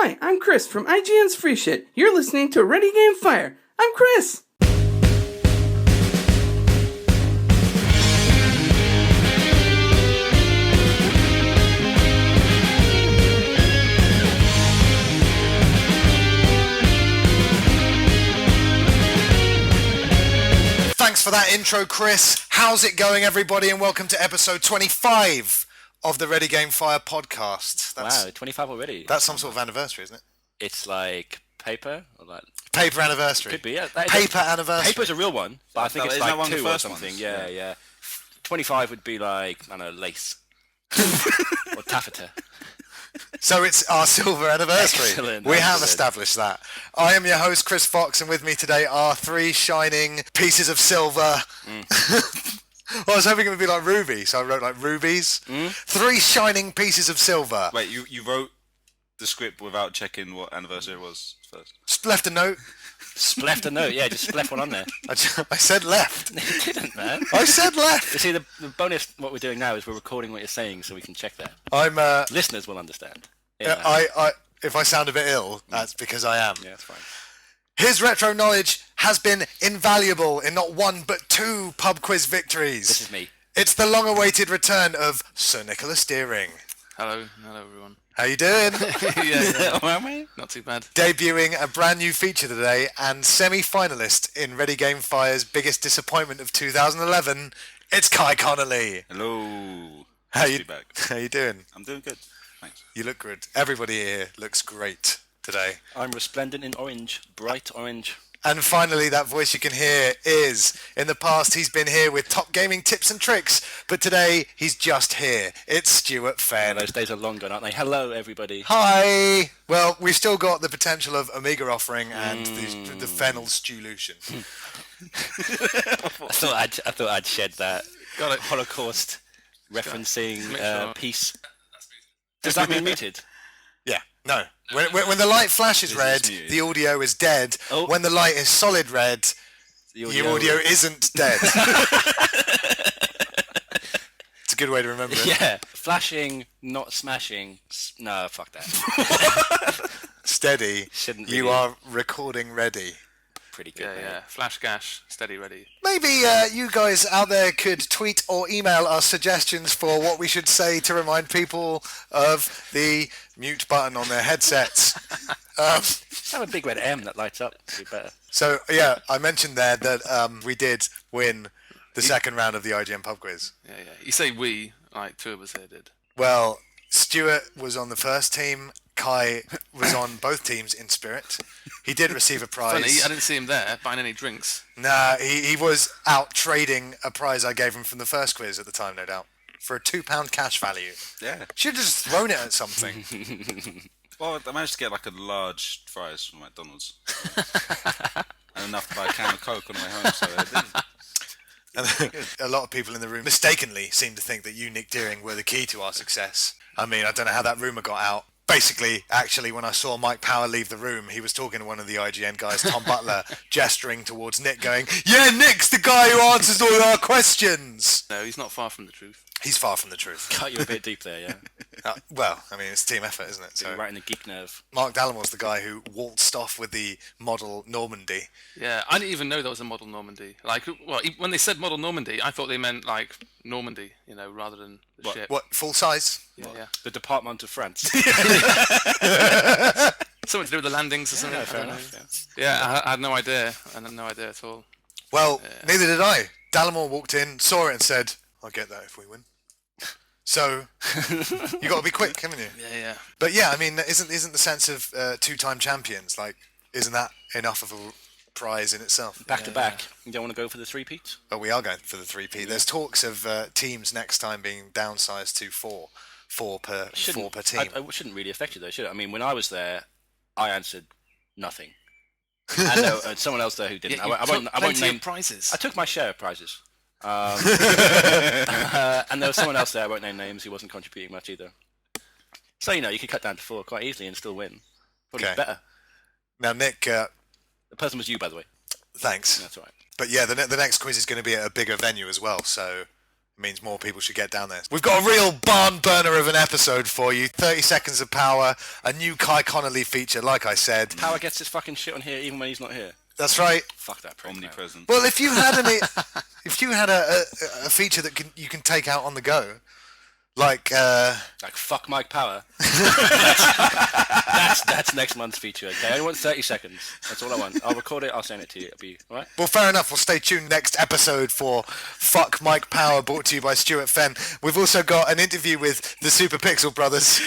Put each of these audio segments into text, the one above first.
Hi, I'm Chris from IGN's Free Shit. You're listening to Ready Game Fire. I'm Chris. Thanks for that intro, Chris. How's it going, everybody? And welcome to episode 25 of the Ready Game Fire podcast. Wow, 25 already. That's some sort of anniversary, isn't it? It's like paper? Or like... Paper anniversary. Could be, yeah. Paper anniversary. Paper's a real one, but I think it's like one of the 2 or first something. ones? Yeah. 25 would be like, I don't know, lace. Or taffeta. So it's our silver anniversary. Excellent. We have established that. I am your host, Chris Fox, and with me today are 3 shining pieces of silver. Well, I was hoping it would be like ruby, so I wrote like rubies. 3 shining pieces of silver. Wait, you wrote the script without checking what anniversary it was first? Just left a note. Left a note, yeah, just left one on there. I said left. You didn't, man. I said left. You see, the bonus, what we're doing now is we're recording what you're saying so we can check that. I'm. Listeners will understand. If I sound a bit ill, that's because I am. Yeah, that's fine. His retro knowledge has been invaluable in not 1 but 2 pub quiz victories. This is me. It's the long-awaited return of Sir Nicholas Deering. Hello everyone. How you doing? yeah. Not too bad. Debuting a brand new feature today and semi-finalist in Ready Game Fire's biggest disappointment of 2011. It's Kye Connolly. Hello. How Nice to be back. you doing? I'm doing good. Thanks. You look good. Everybody here looks great today. I'm resplendent in orange, bright orange. And finally, that voice you can hear is, in the past, he's been here with top gaming tips and tricks, but today, he's just here. It's Stuart Fenn. Those days are long gone, aren't they? Hello, everybody. Hi! Well, we've still got the potential of Amiga offering and the Fennel Stewlution. I thought I'd shed that Holocaust referencing piece. Does that mean muted? Yeah, no. When the light flashes red, the audio is dead. Oh. When the light is solid red, the audio isn't dead. It's a good way to remember it. Yeah. Flashing, not smashing. No, fuck that. Steady. Shouldn't you really. are recording ready. Pretty good. Yeah. Flash gash, steady ready. Maybe you guys out there could tweet or email us suggestions for what we should say to remind people of the mute button on their headsets. Have a big red M that lights up. It'd be better. So, yeah, I mentioned there that we did win the second round of the IGN pub quiz. Yeah. You say we, like 2 of us here did. Well, Stuart was on the first team. Kye was on both teams in spirit. He did receive a prize. Funny, I didn't see him there buying any drinks. Nah, he was out trading a prize I gave him from the first quiz at the time, no doubt, for a £2 cash value. Yeah. Should have just thrown it at something. Well, I managed to get like a large fries from McDonald's. And enough to buy a can of Coke on the way home, so I did. And a lot of people in the room mistakenly seem to think that you, Nick Deering, were the key to our success. I mean, I don't know how that rumour got out. Basically, actually, when I saw Mike Power leave the room, he was talking to one of the IGN guys, Tom Butler, gesturing towards Nick, going, "Yeah, Nick's the guy who answers all our questions." No, he's not far from the truth. He's far from the truth. Cut you a bit deep there, yeah. Well, I mean, it's team effort, isn't it? So right in the geek nerve. Mark Dallimore's the guy who waltzed off with the model Normandy. Yeah, I didn't even know that was a model Normandy. Like, well, when they said model Normandy, I thought they meant like Normandy, rather than the ship. What, full size? Yeah. The Department of France. Something to do with the landings or something. Yeah, fair enough. Yeah, I had no idea. I had no idea at all. Well, neither did I. Dallimore walked in, saw it and said, "I'll get that if we win." So, you got to be quick, haven't you? Yeah. But yeah, I mean, isn't the sense of 2-time champions, like, isn't that enough of a prize in itself? Back to back. You don't want to go for the 3-peats? But we are going for the 3P. There's talks of teams next time being downsized to 4 per team. It shouldn't really affect you though, should it? I mean, when I was there, I answered nothing. And there was someone else there who didn't. Yeah, I won't name prizes. I took my share of prizes. And there was someone else there, I won't name names, who wasn't contributing much either. So, you could cut down to 4 quite easily and still win. Probably better. Now, Nick... the person was you, by the way. Thanks. That's all right. But yeah, the next quiz is going to be at a bigger venue as well, so It means more people should get down there. We've got a real barn burner of an episode for you. 30 seconds of power, a new Kye Connolly feature, like I said. Power gets his fucking shit on here even when he's not here. That's right. Fuck that prick. Omnipresent. Well, if you had a feature that you can take out on the go, like fuck Mike Power. That's next month's feature. Okay, I only want 30 seconds. That's all I want. I'll record it. I'll send it to you. It'll be all right. Well, fair enough. We'll stay tuned next episode for Fuck Mike Power, brought to you by Stuart Fenn. We've also got an interview with the Super Pixel Brothers.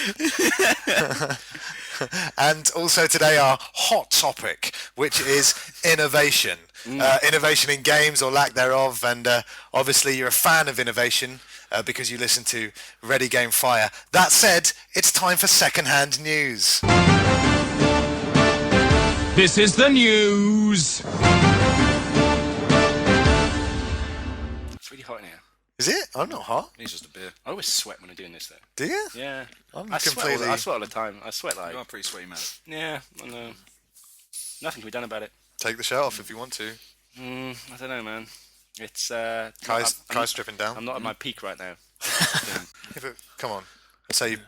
And also today our hot topic, which is innovation. Innovation in games or lack thereof. And obviously you're a fan of innovation because you listen to Ready Game Fire. That said, it's time for second-hand news. This is the news. It's really hot in here. Is it? I'm not hot. It's just a beer. I always sweat when I'm doing this, though. Do you? Yeah. I'm I completely... sweat all the time. I sweat like... You are a pretty sweaty man. Yeah, I know. Nothing can be done about it. Take the shirt off if you want to. I don't know, man. It's... Kye's stripping down. I'm not at my peak right now. Yeah, but come on. So you've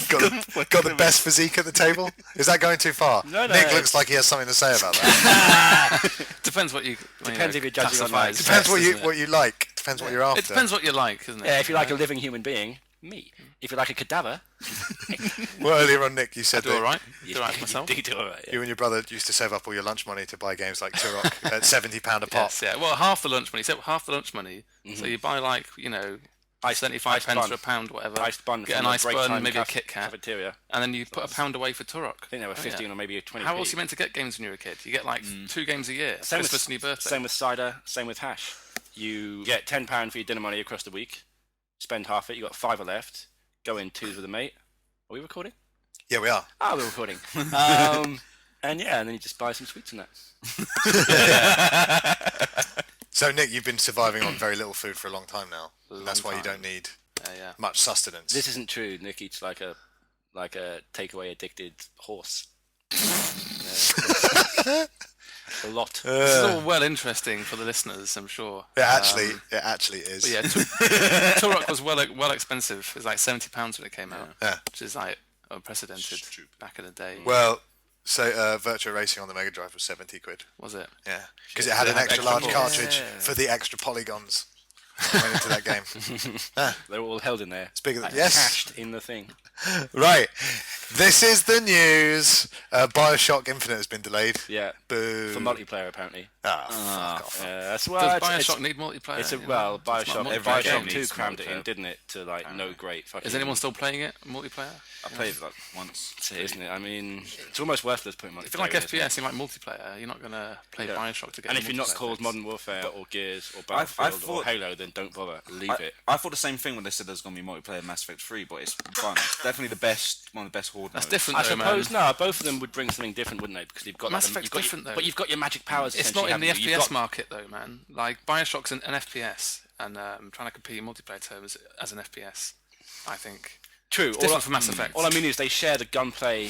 got the best physique at the table? Is that going too far? No, Nick looks like he has something to say about that. Depends what you... Depends if you're judging on classify my... as Depends best, what you like. Depends what you're after. It depends what you like, isn't it? Yeah, if you like a living human being, me. If you like a cadaver... Well, earlier on, Nick, you said do that all right. Do all right for myself. You do all right, yeah. you and your brother used to save up all your lunch money to buy games like Turok at £70 a pop. Yes, yeah. Well, half the lunch money. So half the lunch money. So you buy like, 75 pence for a pound, whatever. Iced bun Get from an the ice break bun, time maybe a Kit Kat. Cafeteria. And then you put a pound away for Turok. I think they were 15 or maybe 20. How else are you meant to get games when you were a kid? You get like 2 games a year. Same Christmas with, and your birthday. Same with cider, same with hash. You get £10 for your dinner money across the week. Spend half it. You got £5 left. Go in 2s with a mate. Are we recording? Yeah, we are. Ah, we're recording. And then you just buy some sweets and that. So, Nick, you've been surviving on very little food for a long time now. That's why you don't need much sustenance. This isn't true. Nick eats like a takeaway addicted horse. A lot. This is all well interesting for the listeners, I'm sure. It actually is. But yeah, Turok was well expensive. It was like £70 when it came out, which is like unprecedented back in the day. Well, so Virtua Racing on the Mega Drive was 70 quid. Was it? Yeah, because it had an extra large cartridge for the extra polygons. Went into that game. They're all held in there. It's bigger than cached in the thing. Right. This is the news. BioShock Infinite has been delayed. Yeah. Boo. For multiplayer, apparently. Fuck off. That's Does why. BioShock need multiplayer? BioShock 2 crammed it in, didn't it? To no great fucking... Is anyone still playing it, multiplayer? I played it like once. It's it, isn't it? I mean, it's almost worthless putting multiplayer. If you like FPS, you like multiplayer, you're not going to play BioShock to get And if you're not multiplayer called fix. Modern Warfare or Gears or Battlefield or Halo, then don't bother. Leave it. I thought the same thing when they said there's going to be multiplayer Mass Effect 3, but it's fun. It's definitely one of the best horde That's modes. different I though, suppose man. both of them would bring something different, wouldn't they? Because you've got Mass Effect's different though. But you've got your magic powers. It's not in the haven't you? FPS market though, man. Like BioShock's an FPS, and I'm trying to compete in multiplayer terms as an FPS. I think. True. It's different from Mass Effect. All I mean is they share the gunplay.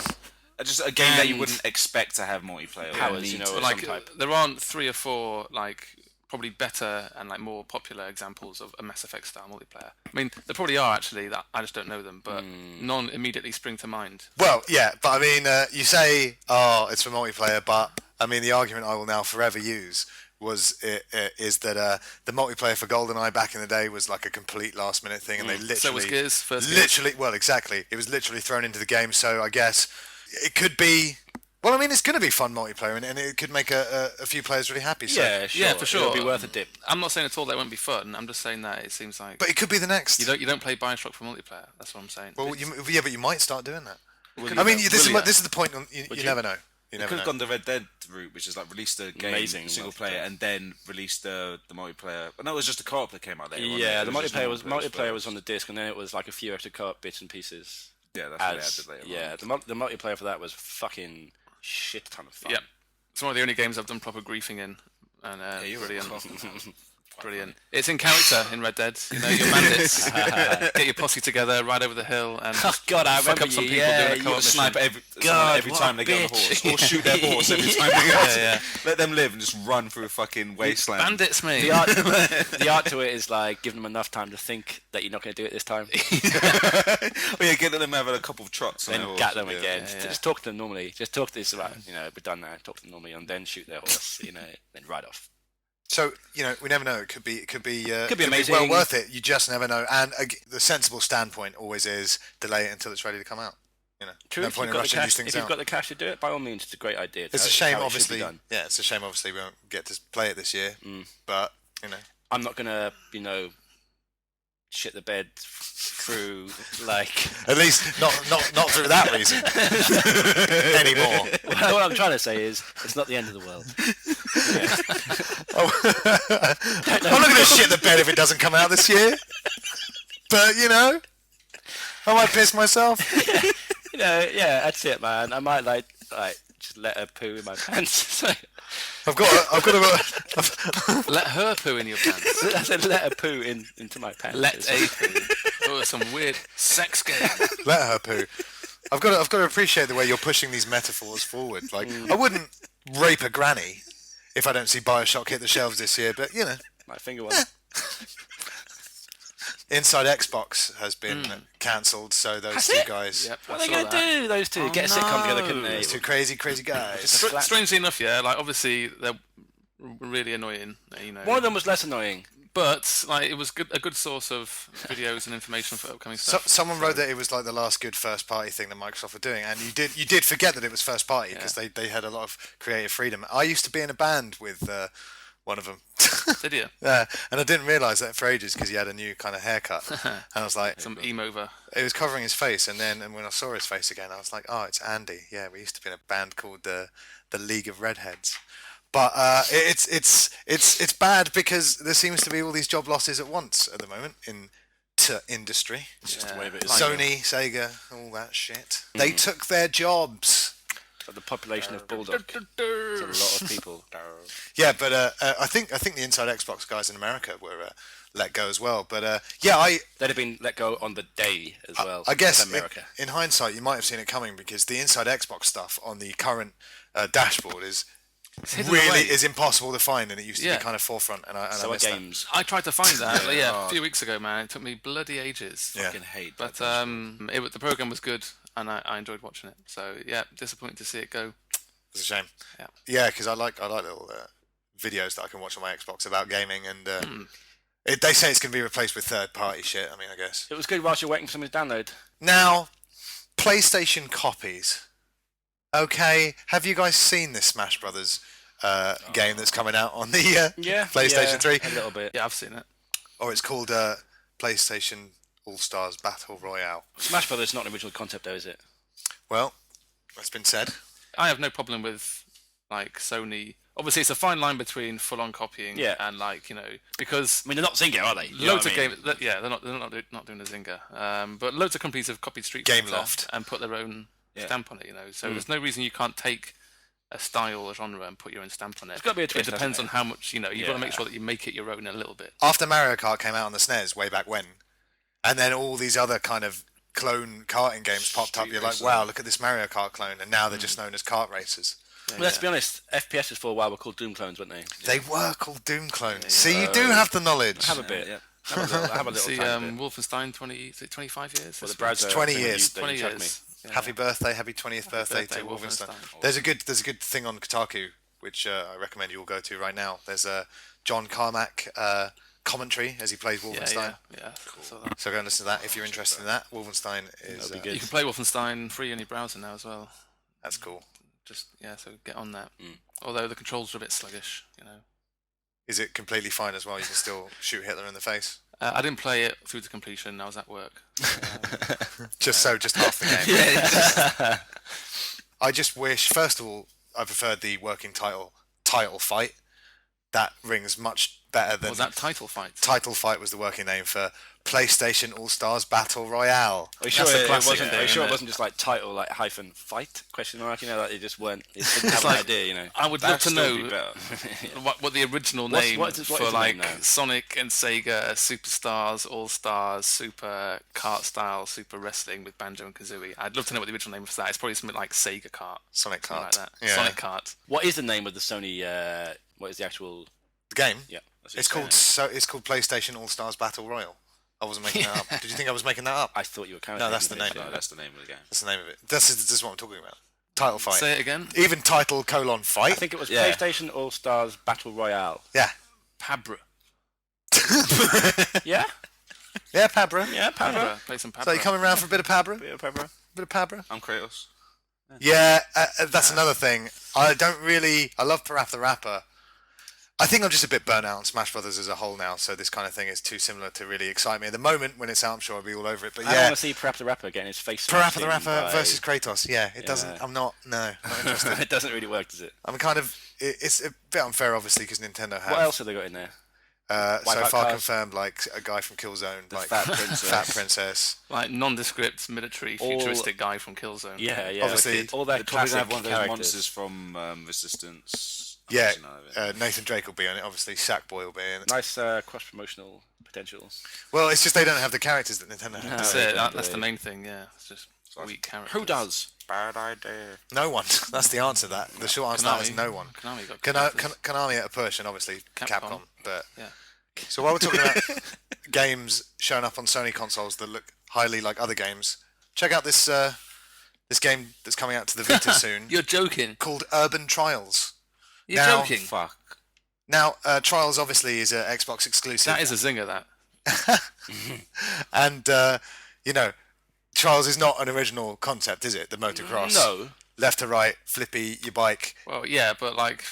Just a game that you wouldn't expect to have multiplayer. Powers, Need of But like some type. there aren't 3 or 4 like probably better and like more popular examples of a Mass Effect style multiplayer. I mean, there probably are actually. That I just don't know them, but none immediately spring to mind. Well, yeah, but I mean, you say, it's for multiplayer, but I mean, the argument I will now forever use is that the multiplayer for GoldenEye back in the day was like a complete last-minute thing, and they literally... So was Gears, first Gears. Well, exactly. It was literally thrown into the game, so I guess it could be... Well, I mean, it's going to be fun multiplayer, and it could make a few players really happy. So. Yeah, sure. Yeah, for sure. It'll be worth a dip. I'm not saying at all that it won't be fun. I'm just saying that it seems like... But it could be the next. You don't play BioShock for multiplayer. That's what I'm saying. Well, yeah, but you might start doing that. Will I mean, you? this Will is the point. You never know. You could have gone the Red Dead route, which is like release the game Amazing single player multiplayer. and then release the multiplayer. But no, it was just the co-op that came out later. Yeah, the wasn't it? It was just multiplayer was on the disc, and then it was like a few extra co-op bits and pieces. Yeah, that's what they added later. Yeah, the multiplayer for that was fucking shit ton of fun. Yeah. It's one of the only games I've done proper griefing in. And you were brilliant. Brilliant. It's in character in Red Dead. You know, your bandits get your posse together, ride over the hill, and God, I fuck remember up some you. people Yeah, doing a you co-op mission. Sniper every what time a they get on the bitch. horse, or shoot their horse every time they get Yeah. Let them live and just run through a fucking wasteland. Bandits, mate. The art to it is like giving them enough time to think that you're not going to do it this time, Well, yeah, get them having a couple of trots then on their get horse. them again. Just talk to them normally. Just talk to this about, we're done now. Talk to them normally, and then shoot their horse. Then ride off. So we never know. It could be amazing. well worth it. You just never know. And the sensible standpoint always is delay it until it's ready to come out. True. No If point you've in got the rushing cash, these things if you've out. got the cash to do it, by all means, it's a great idea. It's a shame, how it should obviously. be done. Yeah, it's a shame. Obviously, we won't get to play it this year. But I'm not gonna, shit the bed through like. at least not through that reason anymore. What I'm trying to say is, it's not the end of the world. I'm not going to shit the bed if it doesn't come out this year. But I might piss myself. Yeah, that's it, man. I might like just let her poo in my pants. I've got to. Let her poo in your pants. I said let her poo into my pants. Let a poo. Oh, some weird sex game. Let her poo. I've got to appreciate the way you're pushing these metaphors forward. Like, I wouldn't rape a granny if I don't see BioShock hit the shelves this year, but My finger one. Inside Xbox has been cancelled, so those two guys, Yep, What I are they saw going to that. do, those two? Get a sitcom together, couldn't they? those two crazy guys. Strangely enough, obviously they're really annoying. One of them was less annoying. But it was a good source of videos and information for upcoming stuff. Someone wrote that it was like the last good first party thing that Microsoft were doing, and you did forget that it was first party because they had a lot of creative freedom. I used to be in a band with one of them. Did you? Yeah, and I didn't realise that for ages because he had a new kind of haircut, and I was like, Some emo-over. it was covering his face, and when I saw his face again, I was like, oh, it's Andy. Yeah, we used to be in a band called the League of Redheads. But it's bad because there seems to be all these job losses at once at the moment in industry. It's just the way of it is. Sony, Sega, all that shit. They took their jobs. But the population of Bulldog. It's a lot of people. Yeah, but I think the Inside Xbox guys in America were let go as well. But They'd have been let go on the day as well. I guess America. in hindsight you might have seen it coming because the Inside Xbox stuff on the current dashboard is impossible to find, and it used to be kind of forefront. And I So are missed that. games. I tried to find that a few weeks ago, man. It took me bloody ages. Yeah. Fucking hate. But the program was good, and I enjoyed watching it. So disappointed to see it go. It's a shame. Yeah. Yeah, because I like little videos that I can watch on my Xbox about gaming, and they say it's going to be replaced with third-party shit. I mean, I guess. It was good whilst you're waiting for something to download. Now, PlayStation copies. Okay, have you guys seen this Smash Brothers game that's coming out on the PlayStation 3? A little bit. Yeah, I've seen it. Or it's called PlayStation All-Stars Battle Royale. Smash Brothers is not an original concept, though, is it? Well, that's been said. I have no problem with Sony. Obviously, it's a fine line between full-on copying and because I mean, they're not Zynga, are they? loads of games. They're not doing a Zynga. But loads of companies have copied Street Fighter Gameloft. and put their own stamp on it. So there's no reason you can't take a style or genre and put your own stamp on it. It's got to be a twist. It depends on how much you've got to make sure that you make it your own a little bit. After Mario Kart came out on the SNES way back when, and then all these other kind of clone karting games popped up, you're like, wow, look at this Mario Kart clone, and now they're just known as kart racers. Well, let's be honest, FPSs for a while were called Doom clones, weren't they? They were called Doom clones. See, you do have the knowledge. Have a bit. Yeah. Have a little See, tiny bit. Wolfenstein 25 years? Well, the browser 20 thing years. that you 20 chucked me. years. Yeah. Happy birthday, happy 20th birthday to birthday, Wolfenstein. Wolfenstein. There's a good thing on Kotaku, which I recommend you all go to right now. There's a John Carmack commentary as he plays Wolfenstein. Yeah. Cool. So go and listen to that if you're interested in that. Wolfenstein is That'll be good. You can play Wolfenstein free on your browser now as well. That's cool. So get on that. Although the controls are a bit sluggish, Is it completely fine as well? You can still shoot Hitler in the face. I didn't play it through to completion. I was at work. Just half the game. I just wish, first of all, I preferred the working title fight, that rings much better than... Was that Title Fight? Title Fight was the working name for PlayStation All-Stars Battle Royale. Are you sure That's a it classic wasn't? thing, Are you sure isn't it it? wasn't just like title like hyphen fight question mark? You know, like it just weren't. It didn't have an like- idea. You know. I would love to That'd still be know better. what the original What's- name what is for the like name now? Sonic and Sega Superstars, All Stars, Super Kart Style, Super Wrestling with Banjo and Kazooie. I'd love to know what the original name was for that. It's probably something like Sega Kart, Sonic something Kart. like that. Yeah. Sonic Kart. What is the name of the Sony? What is the actual? The game? Yeah. It's called PlayStation All-Stars Battle Royale. I wasn't making that up. Did you think I was making that up? I thought you were kind No, of. that's the name. No, that's the name of the game. That's the name of it. This is what I'm talking about. Title Fight. Say it again. Even title : I fight. think it was Yeah. PlayStation All Stars Battle Royale. Yeah. Pabra. Yeah. Yeah, Pabra. Yeah. Pabra. Play some Pabra. So you coming around for a bit of Pabra? Bit of pepper. Bit of Pabra? I'm Kratos. Yeah, that's another thing. I love Parappa the Rapper. I think I'm just a bit burnt out on Smash Brothers as a whole now, so this kind of thing is too similar to really excite me. At the moment, when it's out, I'm sure I'll be all over it. But I yeah, want to see Parappa the Rapper getting his face. Parappa smashed the in Rapper by- versus Kratos. Yeah, it doesn't. Yeah. I'm not interested. It doesn't really work, does it? I'm kind of. It's a bit unfair, obviously, because Nintendo have. What else have they got in there? So Wipeout far cars? confirmed, like a guy from Killzone, like Fat Princess. Fat Princess. Like nondescript military All- futuristic guy from Killzone. Yeah, yeah. Obviously, all They're that probably classic gonna have one of those characters. monsters from Resistance. Yeah, None of it. Nathan Drake will be on it. Obviously, Sackboy will be in it. Nice cross-promotional potential. Well, it's just they don't have the characters that Nintendo have. No. That's Oh, it. yeah, That's the yeah. main thing. Yeah, it's just weak characters. Who does? Bad idea. No one. That's the answer. That the short answer to that is no one. Konami got Konami at a push, and obviously Capcom. Capcom. But Yeah. so while we're talking about games showing up on Sony consoles that look highly like other games, check out this this game that's coming out to the Vita soon You're joking. called Urban Trials. You're Now- joking. Fuck. Now, Trials obviously is an Xbox exclusive, That is a zinger. That. and you know, Trials is not an original concept, is it? The motocross, No. left to right, flippy your bike. Well, yeah, but like,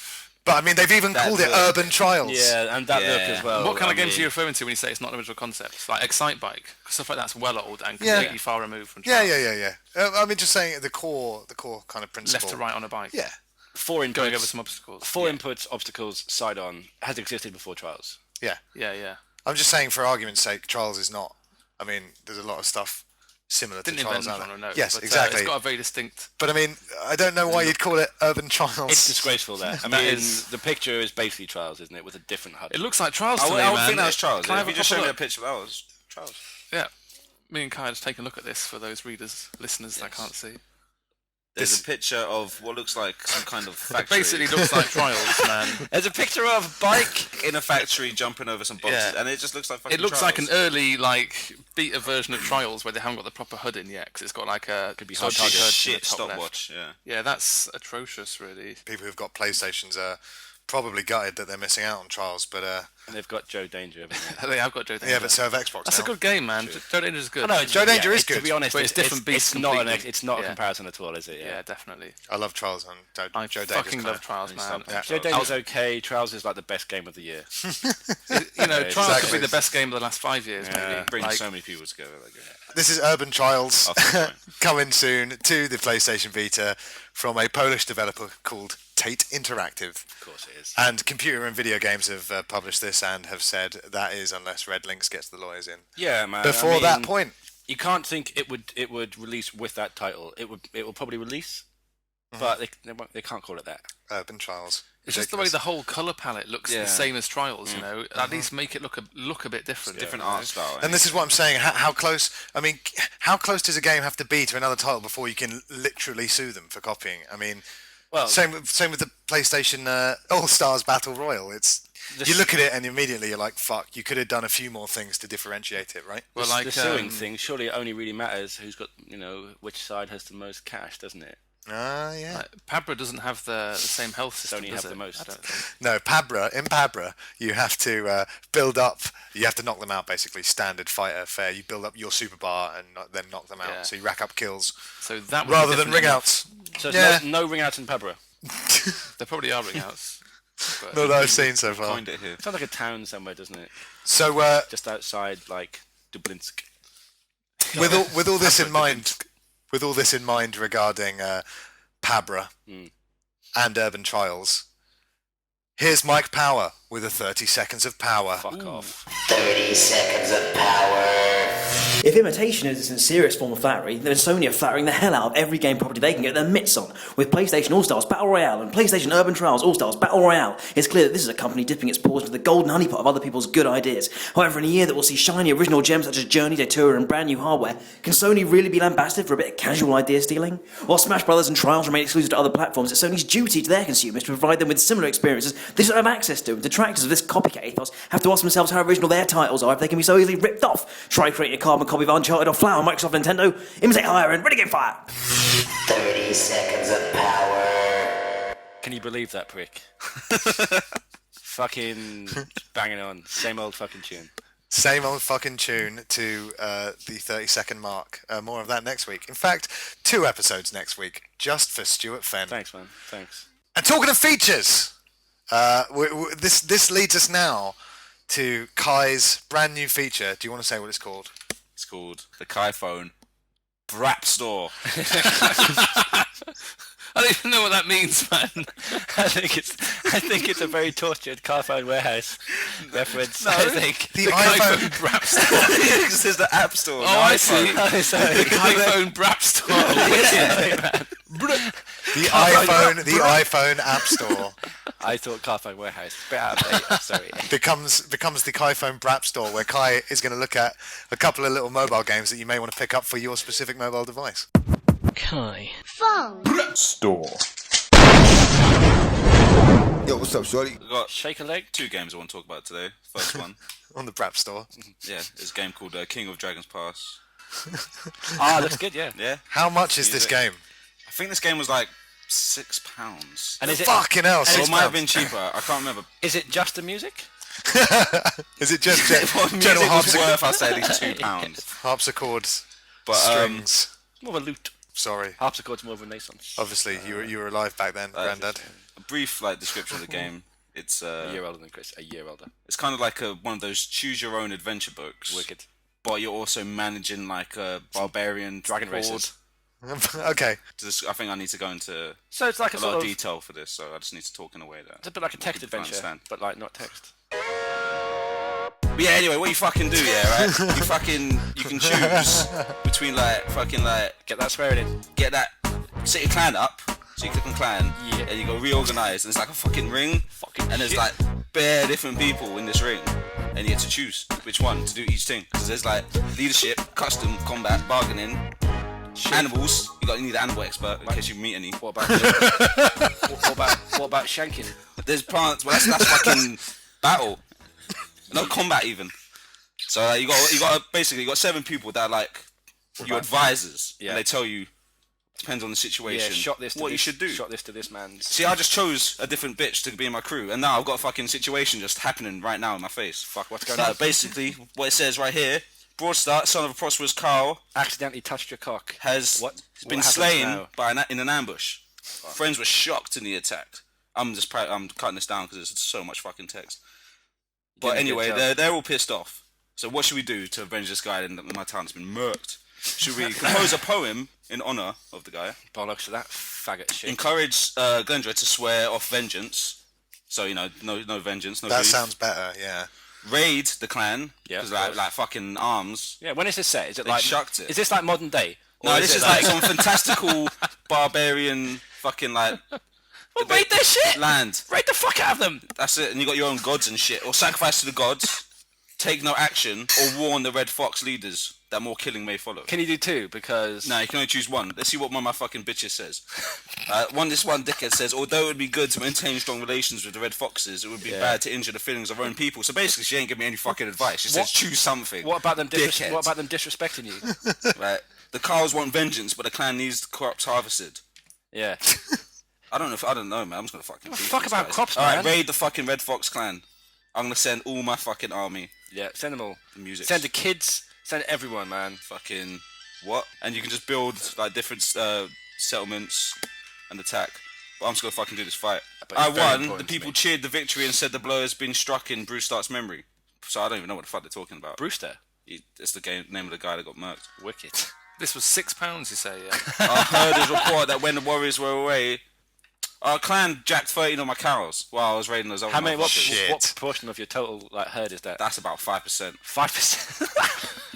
But I mean, they've even That called it look. Urban Trials. Yeah, and that look Yeah. as well. what kind I of games are mean, you referring to when you say it's not an original concept? Like Excite Bike, stuff like that's well old and Yeah. completely far removed from Yeah, Trials. yeah. I mean, just saying the core kind of principle. Left to right on a bike. Yeah. Four inputs, Going over some obstacles. four inputs, obstacles, side on has existed before Trials. Yeah. Yeah. I'm just saying, for argument's sake, Trials is not. I mean, there's a lot of stuff similar Didn't to Trials invent out the genre, there. no. Yes, but, exactly. It's got a very distinct. But I mean, I don't know why you'd call it Urban Trials. It's disgraceful that. I That mean, is- the picture is basically Trials, isn't it, with a different HUD. It looks like Trials I to would, me, I would man. think that was Trials. Can I Yeah. have If a you just proper showed me a look? picture, that was Trials. Yeah. Me and Kai just take a look at this for those readers, listeners that can't see. There's a picture of what looks like some kind of It factory. basically looks like Trials, man. There's a picture of a bike. in a factory jumping over some boxes, Yeah. and it just looks like fucking It looks Trials. like an early, like, beta version of Trials where they haven't got the proper HUD in yet, because it's got like a Could be dodgy hard HUD target. in the shit top left. stopwatch. Yeah. Yeah, that's atrocious, really. People who've got PlayStations are probably gutted that they're missing out on Trials, but And they've got Joe Danger, haven't they? They have got Joe Danger. yeah, but so have Xbox That's now. a good game, man. Joe Danger's good. Joe Danger is To good. be honest, But it's different beasts It's not completely. it's not a Yeah. comparison at all, is it? Yeah, definitely. I love Trials and I Joe Danger's fucking kind love of- Trials, man. Yeah. Joe Danger's okay. Trials is like the best game of the year. You know, Yeah, Trials exactly. could be the best game of the last 5 years, maybe. Brings Like, so many people together. Like, This is Urban Trials, Oh, fine. coming soon to the PlayStation Vita from a Polish developer called Tate Interactive. Of course it is. And Computer and Video Games have published this and have said that is unless Red Links gets the lawyers in. Yeah, man. Before I mean, that point, you can't think it would release with that title. It will probably release, but they can't call it that. Urban Trials. it's just the way the whole color palette looks Yeah. the same as Trials, you know. At least make it look a bit different. different art style. And this is what I'm saying. How close? I mean, how close does a game have to be to another title before you can literally sue them for copying? I mean, Well, same with the PlayStation All Stars Battle Royale. You look at it and immediately you're like, "Fuck! You could have done a few more things to differentiate it, right?" Well, the like suing thing. Surely it only really matters who's got which side has the most cash, doesn't it? Yeah. Pabra doesn't have the same health system. Sony does have the it? most. I don't think. No, in Pabra, you have to build up. You have to knock them out, basically. Standard fighter fare. You build up your super bar and then knock them out. Yeah. So you rack up kills So that would be rather than different ring enough. outs. So Yeah. there's no ring outs in Pabra. There probably are ring outs. But Not that I've seen so far. Coined it here. Sounds like a town somewhere, doesn't it? So Just outside, like Dublinsk. with all this in mind, regarding Pabra and Urban Trials, here's Mike Power with a 30 seconds of power. Fuck off. 30 seconds of power. If imitation is the sincerest form of flattery, then Sony are flattering the hell out of every game property they can get their mitts on. With PlayStation All-Stars Battle Royale and PlayStation Urban Trials All-Stars Battle Royale, it's clear that this is a company dipping its paws into the golden honeypot of other people's good ideas. However, in a year that will see shiny original gems such as Journey, Datura and brand new hardware, can Sony really be lambasted for a bit of casual idea stealing? While Smash Brothers and Trials remain exclusive to other platforms, it's Sony's duty to their consumers to provide them with similar experiences they don't have access to, and detractors of this copycat ethos have to ask themselves how original their titles are if they can be so easily ripped off. Try creating a carbon copy of Uncharted or Flower on Microsoft Nintendo, imitate higher and ready game fire! 30 seconds of power. Can you believe that prick? Fucking banging on. Same old fucking tune. Same old fucking tune to the 30-second mark. More of that next week. In fact, 2 episodes next week, just for Stuart Fenn. Thanks, man. Thanks. And talking of features, this leads us now to Kye's brand new feature. Do you want to say what it's called? It's called the Kye Phone Brap Store. I don't even know what that means, man. I think it's a very tortured car phone warehouse reference. No, I think The iPhone. Brap Store. This says the App Store. Oh, I see. Oh, sorry. The iPhone Brap Store. The iPhone App Store I thought car phone warehouse. Bit out of date. Sorry. becomes the Kye Phone Brap Store, where Kye is going to look at a couple of little mobile games that you may want to pick up for your specific mobile device. Kye. Store. Yo, what's up, shorty? We've got Shake a leg. 2 games I want to talk about today. First one, On the Brap Store. yeah, is a game called King of Dragons Pass. Ah, that's good. Yeah. Yeah, How much is this game? I think this game was like £6. And is it Fucking hell, Or £6. it might have been cheaper. I can't remember. is it just the music? Is it just What general music was worth, I'd say at least £2. harpsichords, But strings? More of a loot. Sorry. Harpsichord's more of a renaissance. Obviously, you were alive back then, Grandad. a brief description of the game. It's A year older than Chris. A year older. it's kind of like one of those choose your own adventure books. Wicked. But you're also managing like a barbarian Dragon horde. races. Okay. I think I need to go into So it's like a a lot sort of of. detail for this, so I just need to talk in a way that. It's a bit like a text people can adventure, understand. but like not text. But yeah, anyway, what you fucking do, yeah, right? You can choose between Get that swearing in. get that, set your clan up, so you click on clan, Yeah. and you go reorganize, and it's like a fucking ring, and there's like bare different people in this ring, and you get to choose which one to do each thing, because there's like leadership, custom, combat, bargaining, animals, you need an animal expert in case you meet any. What about what about shanking? There's plants, well that's fucking battle. No combat even. So you got 7 people that are like your advisors, Yeah. and they tell you, depends on the situation, Yeah, shot this to what this, you should do. Shot this to this man's. See, I just chose a different bitch to be in my crew, and now I've got a fucking situation just happening right now in my face. Fuck, what's going So on? basically, what it says right here: Broadstart, son of a prosperous Carle, Accidentally touched your cock. has What been happens slain now? in an ambush. Friends were shocked in the attack. I'm cutting this down because there's so much fucking text. But Doing a good anyway, job. they're all pissed off. So what should we do to avenge this guy in my town? It's been murked. Should we compose a poem in honour of the guy? Bollocks to that faggot shit. Encourage Glendra to swear off vengeance. So no vengeance, no That beef. sounds better, yeah. Raid the clan. Yeah, Because of course. like fucking arms. Yeah, when is this set? Is it They like chucked it. Is this like modern day? Or No, this it is like some fantastical barbarian fucking like Well, raid their shit. land. Raid the fuck out of them. That's it, and you got your own gods and shit. Or sacrifice to the gods, take no action, or warn the Red Fox leaders that more killing may follow. Can you do 2? Because No, you can only choose one. Let's see what one of my fucking bitches says. This one dickhead says, although it would be good to maintain strong relations with the Red Foxes, it would be bad to injure the feelings of our own people. So basically, she ain't giving me any fucking advice. She says, choose something. what about them? Dickhead. What about them disrespecting you? Right. The Carles want vengeance, but the clan needs the crops harvested. Yeah. I don't know, man. I'm just gonna fucking beat fuck these about guys. crops, Alright, man. raid the fucking Red Fox clan. I'm gonna send all my fucking army. Yeah. Send them all. The music. Send the kids. Send everyone, man. Fucking what? And you can just build like different settlements and attack. But I'm just gonna fucking do this fight. But I it's very won. The important to people me. cheered the victory and said the blow has been struck in Bruce Stark's memory. So I don't even know what the fuck they're talking about. Brewster. It's the name of the guy that got murked. Wicked. This was £6, you say, yeah? I heard his report that when the warriors were away, Our clan jacked 13 of my cows while I was raiding those other How many? What Shit. proportion of your total herd is that? That's about 5%. 5%.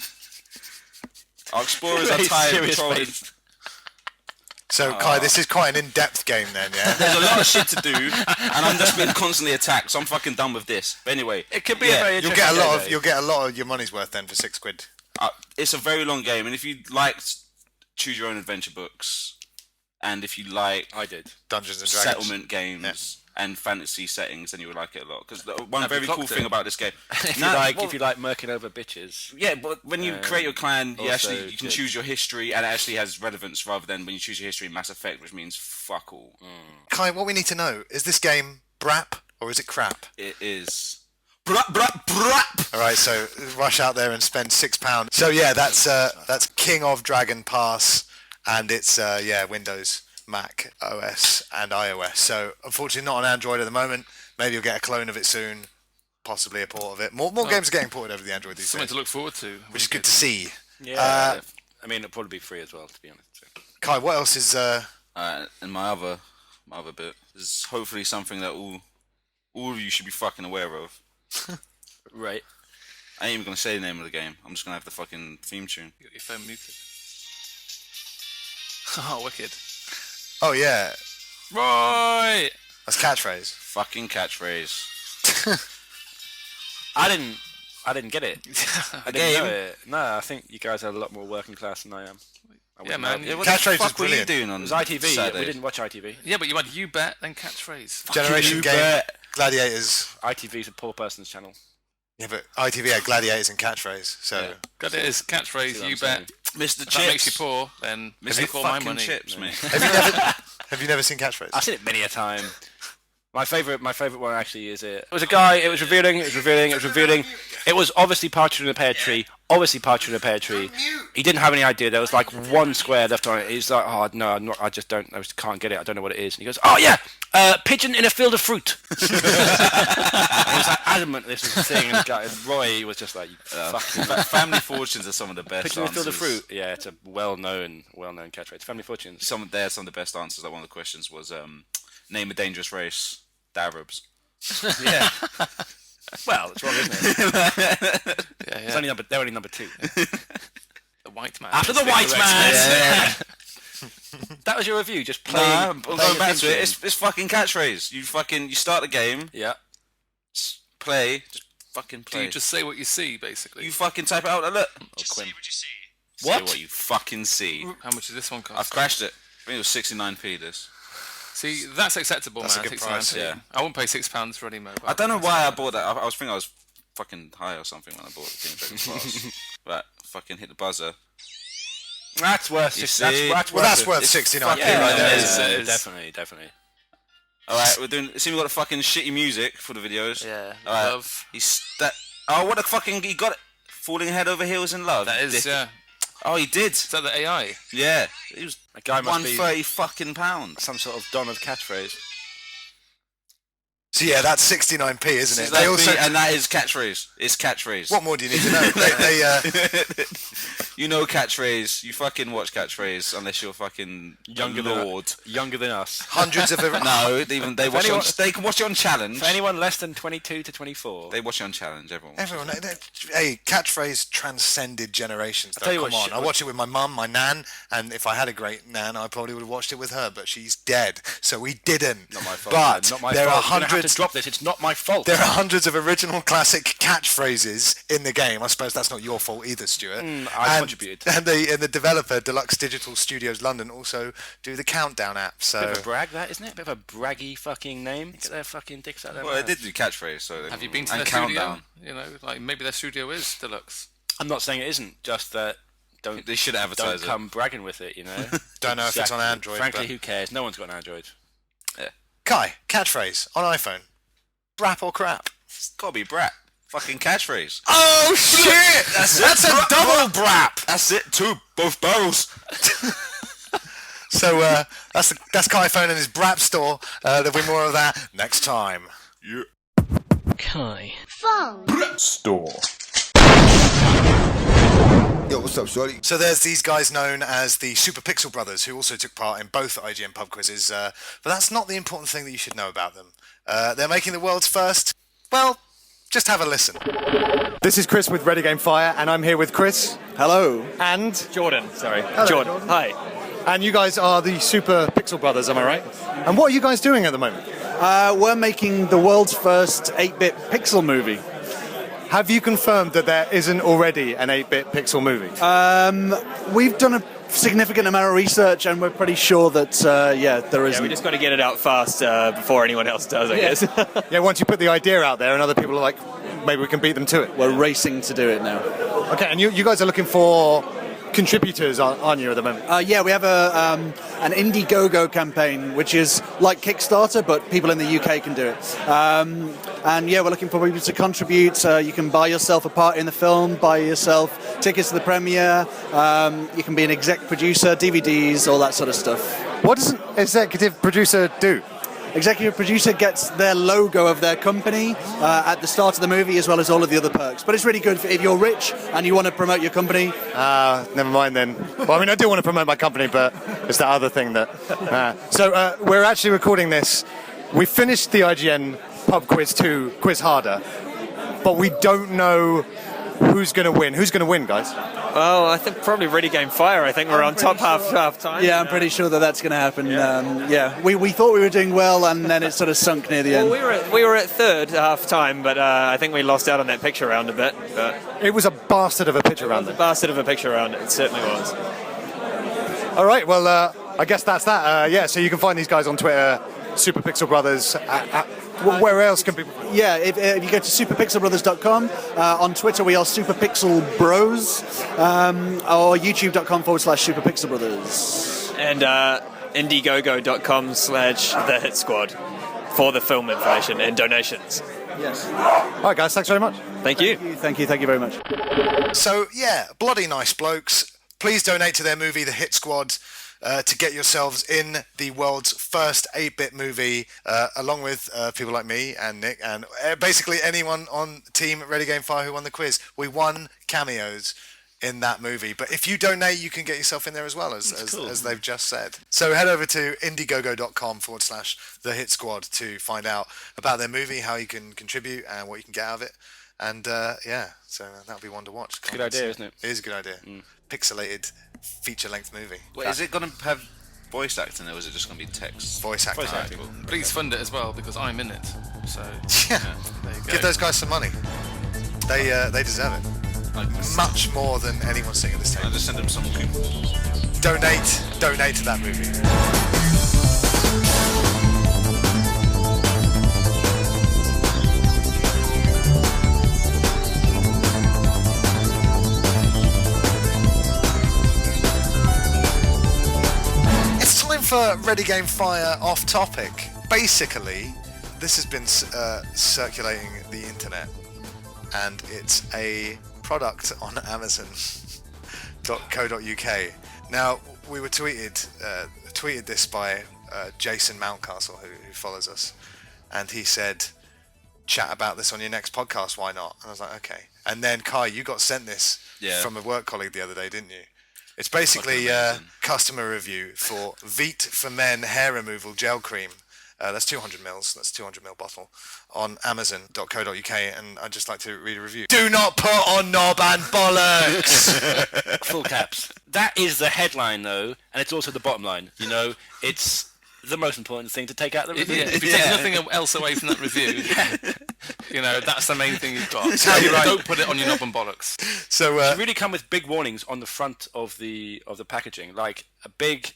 Our explorers are Very tired of serious patrolling. face. So, Kye, this is quite an in-depth game then, yeah? There's a lot of shit to do, and I'm just being constantly attacked, so I'm fucking done with this. But anyway, It could be a very You'll interesting game, though. get a lot of your money's worth then for £6. it's a very long game, and if you liked choose your own adventure books, and if you like I did. Dungeons and Dragons. settlement games and fantasy settings, then you would like it a lot. Because one Have you very cool clocked thing it? about this game, If Nah, you like murking over bitches. yeah, but when you create your clan, you also can good. choose your history, and it actually has relevance rather than when you choose your history in Mass Effect, which means fuck all. Kye, what we need to know, is this game brap or is it crap? It is. Brap, brap, brap. All right, so rush out there and spend £6. So yeah, that's King of Dragon Pass, and it's Windows, Mac OS, and iOS. So unfortunately, not on Android at the moment. Maybe you'll get a clone of it soon, possibly a port of it. More games are getting ported over the Android these Something days, to look forward to. which is good to see. Yeah. I mean, it'll probably be free as well, to be honest. So. Kye, what else is? And my other bit is hopefully something that all of you should be fucking aware of. Right. I ain't even gonna say the name of the game. I'm just gonna have the fucking theme tune. You got your phone muted. Oh, wicked. Oh yeah, Right! that's catchphrase. Fucking catchphrase. I didn't get it. I didn't game? know it. No, I think you guys are a lot more working class than I am. Yeah, man. Yeah, what Catchphrase the is fuck were you brilliant. doing on It was ITV. Saturday? We didn't watch ITV. Yeah, but you had you bet, then catchphrase. Generation you, game, bet. Gladiators. ITV's a poor person's channel. Yeah, but ITV had Gladiators and catchphrase. So Got it is catchphrase, See what you I'm bet. Mr. If Chips. that makes you poor, then Mr. take all my fucking money. Chips, mate. have you never seen catchphrase? I've seen it many a time. My favourite one actually is it was a guy. It was revealing. It was obviously partridge in a pear tree. He didn't have any idea. There was like one square left on it. He's like, oh no, I just can't get it. I don't know what it is. And he goes, oh yeah, pigeon in a field of fruit. And he was like adamant this was the thing. And the guy, Roy was just like, fucking Family Fortunes are some of the best pigeon in a field of answers. fruit. Yeah, it's a well-known catchphrase. Family Fortunes. Some of the best answers. Like one of the questions was name a dangerous race. The Arabs. Yeah. Well, it's wrong, isn't it? Yeah, It's only they're only number 2. The white man. After is the white correct man. answer. That was your review, just plain. Nah, I'm plain going back to it. attention. It's fucking catchphrase. You start the game, Yeah. play, just fucking Do play. you just say what you see, basically? You fucking type it out. Look. Quinn. Say what you fucking see. How much does this one cost? I've crashed it. I think it was 69p. This. See, that's acceptable, That's man. a good price, 69p. yeah. I wouldn't pay £6 for any mobile. I don't know why I bought that. I was thinking I was fucking high or something when I bought the King of Dragons Pass. But fucking hit the buzzer. That's worth. You That's see? That's worth It's 69p fucking right there. amazing. it is. Definitely. All right, we're doing. See, we got the fucking shitty music for the videos. Yeah, All right. love. Oh, what a fucking! He got it. Falling head over heels in love. That is, Dick. yeah. Oh, he did. Is that the AI? Yeah. He was A guy must be 130 fucking pounds. some sort of don of catchphrase. So yeah, that's 69p, isn't it? They also, and that is catchphrase. It's catchphrase. What more do you need to know? You know catchphrase. You fucking watch catchphrase unless you're fucking Younger lord. than us. hundreds of No, even they watch anyone- on, they can watch it on challenge. For anyone less than 22 to 24. They watch it on challenge. Everyone. hey, catchphrase transcended generations. Though. tell you Come what, on, I watch it with my mum, my nan, and if I had a great nan, I probably would have watched it with her. But she's dead, so we didn't. Not my fault. But not my there fault. are You're gonna have hundreds. to drop this. It's not my fault. There are hundreds of original classic catchphrases in the game. I suppose that's not your fault either, Stuart. I contributed. And the developer, Deluxe Digital Studios London, also do the Countdown app. So Bit of a brag, that isn't it? Bit of a braggy fucking name. Get their fucking dicks out there. Well, they did do catchphrase. So Have you been to and their countdown. studio? You know, like maybe their studio is deluxe. I'm not saying it isn't. Just that They should advertise don't come bragging with it. You know. don't know if it's on Android. Frankly, but... who cares? No one's got an Android. Kye, catchphrase on iPhone. Brap or crap? It's gotta be brat. Fucking catchphrase. Oh shit! That's a double brap. That's it. Two, both barrels. So that's Kye Phone and his brap store. There'll be more of that next time. Yeah. Store. Yo, Yo, what's up, shorty? So there's these guys known as the Super Pixel Brothers who also took part in both IGN pub quizzes, but that's not the important thing that you should know about them. They're making the world's first, well, just have a listen. This is Chris with Ready Game Fire, and I'm here with Chris. Hello. And Jordan, sorry. Hello, Jordan. Hi. And you guys are the Super Pixel Brothers, am I right? And what are you guys doing at the moment? We're making the world's first 8-bit pixel movie. Have you confirmed that there isn't already an 8-bit pixel movie? We've done a significant amount of research, and we're pretty sure that, there isn't. Yeah, we just got to get it out fast before anyone else does, I guess. Yeah, once you put the idea out there and other people are like, maybe we can beat them to it. We're racing to do it now. Okay, and you guys are looking for contributors, aren't you, at the moment? Yeah, we have an Indiegogo campaign, which is like Kickstarter, but people in the UK can do it. And yeah, we're looking for people to contribute. You can buy yourself a part in the film, buy yourself tickets to the premiere. You can be an exec producer, DVDs, all that sort of stuff. What does an executive producer do? Executive producer gets their logo of their company at the start of the movie, as well as all of the other perks. But it's really good if you're rich and you want to promote your company. Never mind then. Well, I mean, I do want to promote my company, but it's that other thing that... So we're actually recording this. We finished the IGN Pub Quiz 2 Quiz Harder, but we don't know who's going to win. Who's going to win, guys? Well, I think probably Ready Game Fire. I think we're on top half time. Yeah, I'm pretty sure that's going to happen. Yeah, we thought we were doing well, and then it sort of sunk near the end. We were at third half time, but I think we lost out on that picture round a bit. But it was a bastard of a picture round. A bastard of a picture round. It certainly was. All right. Well, I guess that's that. Yeah. So you can find these guys on Twitter, Super Pixel Brothers. Where else can people? Yeah, if you go to superpixelbrothers.com, on Twitter we are superpixelbros, or youtube.com/superpixelbrothers. And indiegogo.com/thehitsquad for the film information and donations. Yes. All right, guys, thanks very much. Thank you. Thank you very much. So, yeah, bloody nice blokes. Please donate to their movie, The Hit Squad, to get yourselves in the world's first 8-bit movie, along with people like me and Nick and basically anyone on Team Ready Game Fire who won the quiz. We won cameos in that movie, but if you donate, you can get yourself in there as well, as they've just said. So head over to indiegogo.com/The Hit Squad to find out about their movie, how you can contribute, and what you can get out of it. And so that'll be one to watch. Good idea, isn't it? It is a good idea. Pixelated feature-length movie. Wait, is it going to have voice acting, or is it just going to be text? Voice acting. Cool. Please fund it as well, because I'm in it. So yeah, there you go. Give those guys some money. They deserve it. Much more than anyone sitting at this table. I'll just send them some coupons. Donate to that movie. For Ready Game Fire off topic. Basically, this has been circulating the internet, and it's a product on Amazon.co.uk. Now, we were tweeted this by Jason Mountcastle, who follows us, and he said, "Chat about this on your next podcast, why not?" And I was like, okay. And then Kye, you got sent this from a work colleague the other day, didn't you? It's basically a customer review for Veet for Men hair removal gel cream. That's 200 mils. That's 200 ml bottle on Amazon.co.uk, and I'd just like to read a review. Do not put on knob and bollocks. Full caps. That is the headline, though, and it's also the bottom line. You know, it's the most important thing to take out of the review. Yeah, if you take nothing else away from that review, you know, that's the main thing you've got. Don't put it on your knob and bollocks. So it really come with big warnings on the front of the packaging, like a big,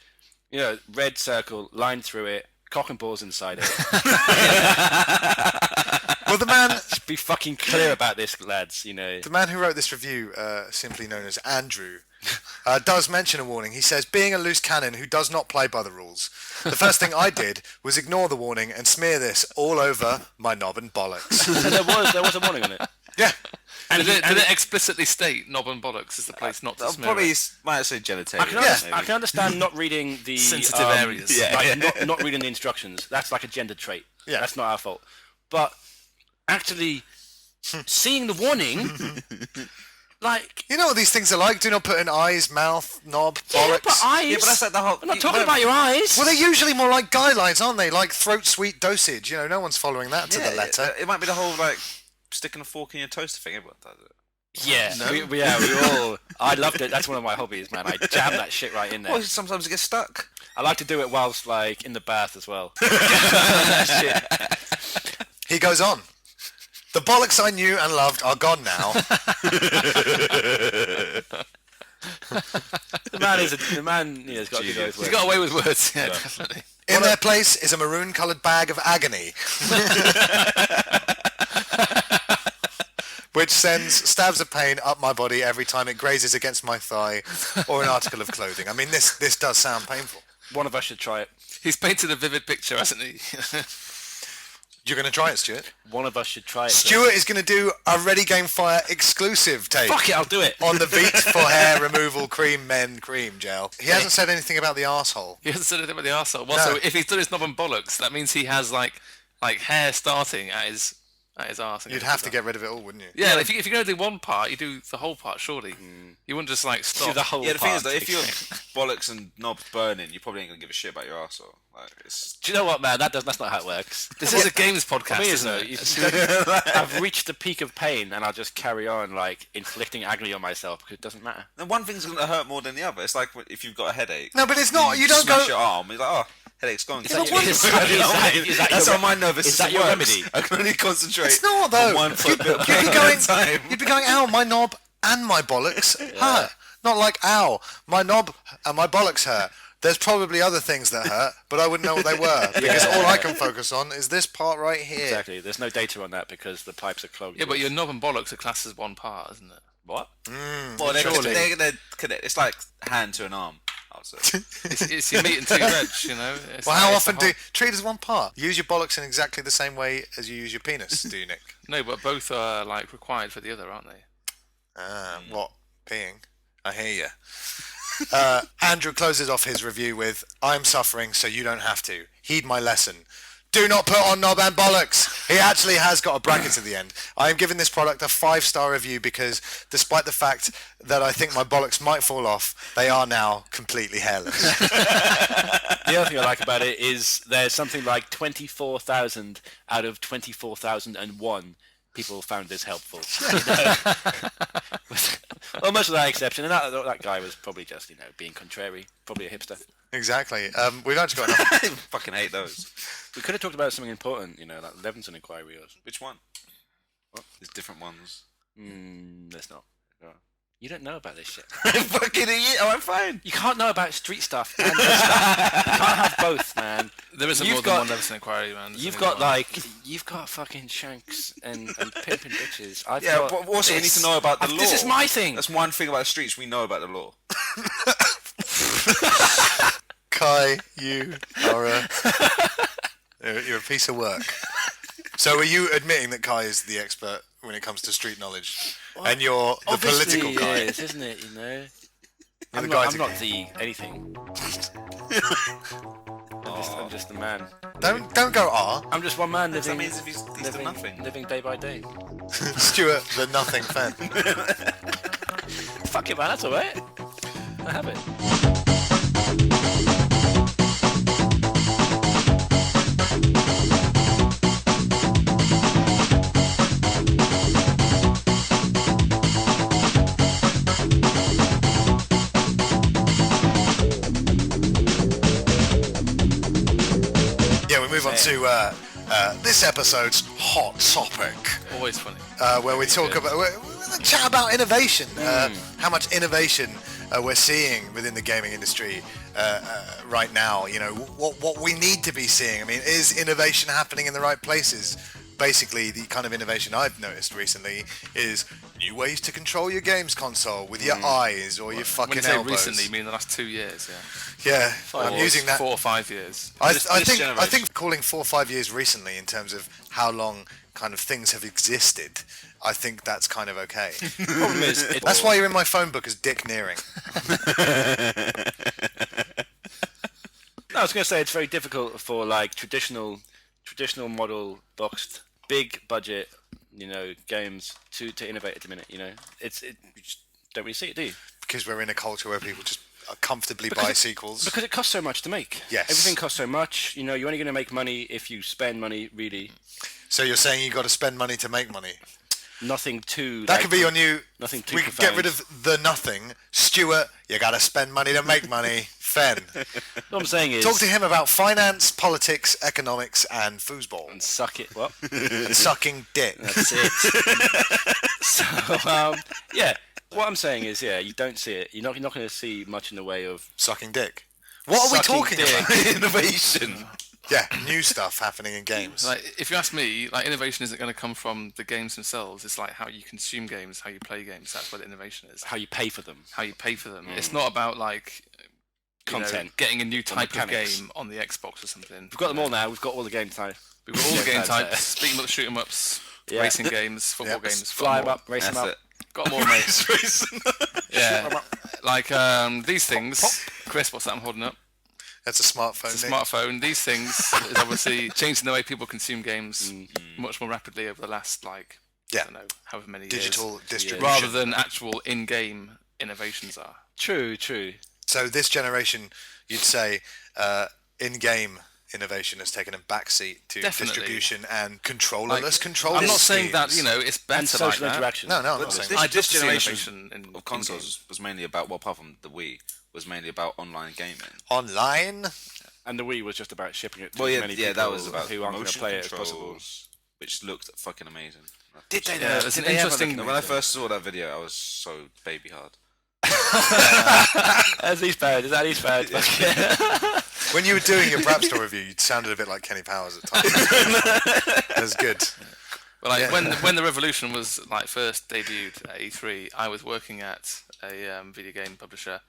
red circle lined through it, cock and balls inside it. Well, the man... Just be fucking clear about this, lads, The man who wrote this review, simply known as Andrew, does mention a warning. He says, being a loose cannon who does not play by the rules, the first thing I did was ignore the warning and smear this all over my knob and bollocks. And there was a warning on it. Yeah. And did it explicitly state knob and bollocks is the place not to smear probably it? Might say genitalia. I can understand not reading the... sensitive areas. Not reading the instructions. That's like a gender trait. Yeah. That's not our fault. But actually seeing the warning Like, you know what these things are like? Do not put in eyes, mouth, knob, yeah, bollocks. but eyes. Yeah, but that's like the whole. I'm not talking about your eyes. Well, they're usually more like guidelines, aren't they? Like throat sweet dosage. You know, no one's following that to the letter. It might be the whole like sticking a fork in your toaster thing. Everyone does it. Yeah, we all. I loved it. That's one of my hobbies, man. I jam that shit right in there. Well, sometimes it gets stuck. I like to do it whilst like in the bath as well. Shit. He goes on. The bollocks I knew and loved are gone now. The man has got to go with words. He's got away with words, yeah, definitely. In their place is a maroon-coloured bag of agony. Which sends stabs of pain up my body every time it grazes against my thigh or an article of clothing. I mean, this does sound painful. One of us should try it. He's painted a vivid picture, hasn't he? You're going to try it, Stuart? One of us should try it. Stuart is going to do a Ready Game Fire exclusive take. Fuck it, I'll do it. On the Veet for hair removal cream gel. He hasn't said anything about the arsehole. He hasn't said anything about the arsehole. Well, No. so if he's done his knob and bollocks, that means he has like hair starting at his arse. You'd have to get rid of it all, wouldn't you? Yeah, if you're going to do one part, you do the whole part, surely. You wouldn't just like stop. Do the whole Yeah, the thing part. is that if your bollocks and knobs burning, you probably ain't gonna give a shit about your arsehole. Like, it's... Do you know what, man? That's not how it works. This is a games podcast, For me, isn't isn't it? I've reached the peak of pain, and I'll just carry on like inflicting agony on myself because it doesn't matter. And one thing's gonna hurt more than the other. It's like if you've got a headache. No, but it's not. You don't smash go. your arm. You're like, oh, headache's gone. Is that That's your how my nervous is that system your works. remedy? I can only concentrate. It's not though. On one foot bit of You'd be pain going. at a time. You'd be going. Ow, my knob and my bollocks hurt. Not like ow, my knob and my bollocks hurt. There's probably other things that hurt, but I wouldn't know what they were because all I can focus on is this part right here. Exactly. There's no data on that because the pipes are clogged. Yeah, but your knob and bollocks are classed as one part, isn't it? What? Well, Surely. they're connected. It's like hand to an arm. I would say. It's your meat and two veg, you know. It's Well, like- how it's the often whole- treat it as one part? Use your bollocks in exactly the same way as you use your penis, do you, Nick? No, but both are like required for the other, aren't they? What? Peeing? I hear you. Andrew closes off his review with, I'm suffering so you don't have to. Heed my lesson. Do not put on knob and bollocks. He actually has got a bracket at the end. I am giving this product a 5-star review because despite the fact that I think my bollocks might fall off, they are now completely hairless. The other thing I like about it is there's something like 24,000 out of 24,001 people found this helpful. Almost without exception. And that guy was probably just, being contrary. Probably a hipster. Exactly. We've actually got enough. I fucking hate those. We could have talked about something important, like Levinson inquiry or something. Which one? What? There's different ones. There's not. You don't know about this shit. I'm fucking idiot. Oh, I'm fine. You can't know about street stuff and this stuff. You can't have both, man. There isn't more than one Levinson inquiry, man. You've got fucking shanks and pimping bitches. But also we need to know about the law. This is my thing. That's one thing about the streets we know about the law. Kye, you are you're a piece of work. So are you admitting that Kye is the expert when it comes to street knowledge? Well, and you're the political guy? It is, isn't it, I'm the not the anything. I'm just the man. Don't go I'm just one man living. That means if he's done nothing. Living day by day. Stuart, the nothing fan. Fuck it, man. That's alright. I have it. Move on to this episode's hot topic. Always funny. Where we talk about, we chat about innovation. How much innovation we're seeing within the gaming industry right now. What we need to be seeing. I mean, is innovation happening in the right places? Basically, the kind of innovation I've noticed recently is new ways to control your games console with your eyes or your fucking elbows. When you say elbows. recently, you mean the last 2 years, yeah? Yeah, I'm using that. 4 or 5 years. I think calling 4 or 5 years recently in terms of how long kind of things have existed, I think that's kind of okay. Problem is, that's why you're in my phone book as Dick Nearing. No, I was going to say it's very difficult for like traditional model boxed big budget games to innovate at the minute. You just don't really see it, do you? Because we're in a culture where people just comfortably buy sequels. Because it costs so much to make. Yes. Everything costs so much. You're only going to make money if you spend money, really. So you're saying you got to spend money to make money? Nothing too... That could be your new... Nothing too We could get rid of the nothing. Stuart, you got to spend money to make money. Fenn. What I'm saying is... Talk to him about finance, politics, economics, and foosball. And suck it... What? And sucking dick. That's it. So, yeah. What I'm saying is, you don't see it. You're not going to see much in the way of... Sucking dick. What are we talking about? Innovation. Yeah, new stuff happening in games. Like, if you ask me, innovation isn't going to come from the games themselves. It's like how you consume games, how you play games. That's where the innovation is. How you pay for them. It's not about content, getting a new type of game on the Xbox or something. We've got them all now. We've got all the game types. We've got all the game types. Speaking of the shoot 'em ups, racing games, football games, fly 'em up, race 'em up. Got more, mate. Yeah, these things. Chris, what's that I'm holding up? That's a smartphone. It's a smartphone. These things is obviously changing the way people consume games much more rapidly over the last, I don't know, however many digital years. distribution. Rather than actual in-game innovations are. True. So this generation, you'd say, in-game innovation has taken a backseat to distribution and controllerless control. I'm not saying that, it's better and social like interaction. No, I'm not saying that. This generation of consoles was mainly about, apart from the Wii, was mainly about online gaming. Online? And the Wii was just about shipping it to as many people that was about who aren't going to motion play it as possible. controls, which looked fucking amazing. Did they? Yeah, it's an interesting... When I first saw that video, I was so baby hard. That's East Bad. Is that East Bad? When you were doing your Brap Store review, you sounded a bit like Kenny Powers at times. That was good. Well, when the Revolution was first debuted at E3, I was working at a video game publisher,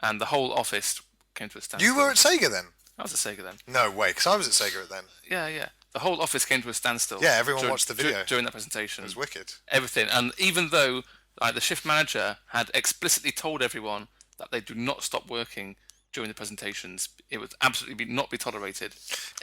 and the whole office came to a standstill. You were at Sega then? I was at Sega then. No way, because I was at Sega then. Yeah. The whole office came to a standstill. Yeah, everyone watched the video during that presentation. It was wicked. Everything, and even though the shift manager had explicitly told everyone that they do not stop working during the presentations, it would absolutely not be tolerated.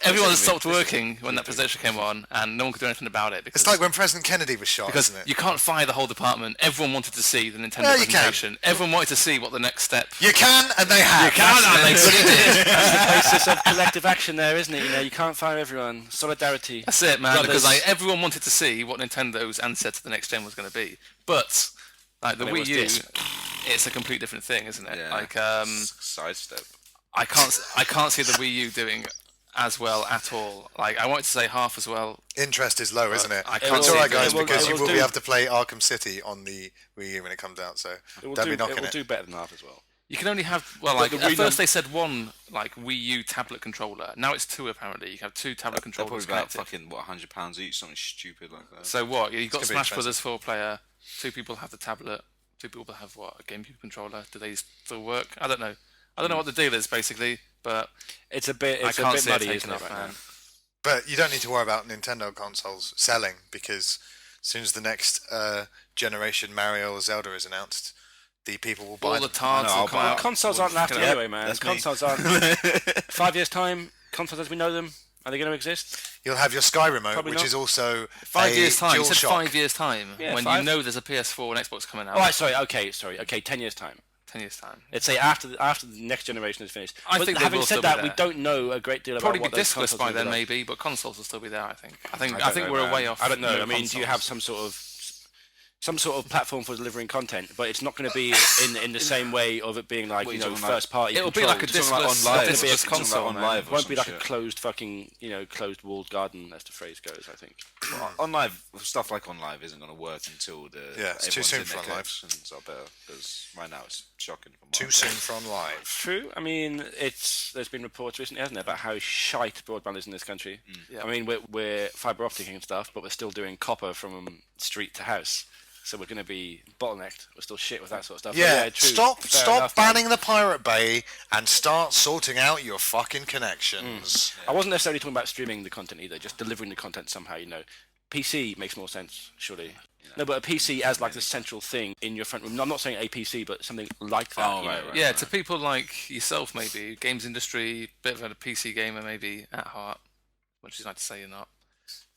Everyone stopped working when that presentation came on, and no one could do anything about it. Because, it's like when President Kennedy was shot, isn't it? You can't fire the whole department. Everyone wanted to see the Nintendo presentation. Everyone wanted to see what the next step... You can, and they have. You can, and they did. That's the basis of collective action there, isn't it? You can't fire everyone. Solidarity. That's it, man, because everyone wanted to see what Nintendo's answer to the next gen was going to be. But... the Wii U, it's a complete different thing, isn't it? Yeah. Sidestep. I can't see the Wii U doing as well at all. I wanted to say half as well. Interest is low, isn't it? It's I can't alright, guys, because you will do. be able to play Arkham City on the Wii U when it comes out, so don't be knocking it. It will do better than half as well. You can only have, at first they said one, Wii U tablet controller. Now it's two, apparently. You can have two tablet controllers They're probably connected. about fucking, £100 each, something stupid like that. So what? You've got gonna be Smash Brothers 4-player, two people have the tablet, two people have what? A GameCube controller? Do they still work? I don't know. I don't know what the deal is, basically, but... It's a bit muddy, isn't it, right now? But you don't need to worry about Nintendo consoles selling, because as soon as the next generation Mario or Zelda is announced, the people will buy all them. the tards will come out. Consoles aren't lasting anyway, man. Consoles aren't... 5 years' time, consoles as we know them, are they going to exist? You'll have your Sky Remote, Probably which not. is also 5 years' time. You said DualShock. 5 years' time, when 5. you know there's a PS4 and Xbox coming out. Oh, sorry, 10 years' time. 10 years' time. Let's say after the next generation is finished. I but think they having will said still that, be we there. don't know a great deal Probably about be what those discless consoles by will be then, like. maybe, but consoles will still be there. I think I think we're a way off. I don't know. new I mean, do you have consoles. some sort of platform for delivering content, but it's not going to be in the same way of it being like first party. It'll be like a discless console. It won't be like a closed fucking closed walled garden, as the phrase goes. I think. On live stuff like on live isn't going to work until it's too soon for on live. Are better, because right now it's shocking. Too soon for on live. True. I mean, there's been reports recently, hasn't there, about how shite broadband is in this country. Yeah. I mean, we're fibre optic and stuff, but we're still doing copper from street to house. So we're going to be bottlenecked. We're still shit with that sort of stuff. Yeah, true. Stop banning the Pirate Bay and start sorting out your fucking connections. I wasn't necessarily talking about streaming the content either, just delivering the content somehow, PC makes more sense, surely. No, but a PC as like the central thing in your front room. No, I'm not saying a PC, but something like that. Right. To people like yourself, maybe, games industry, bit of a PC gamer maybe at heart, which is nice to say you're not.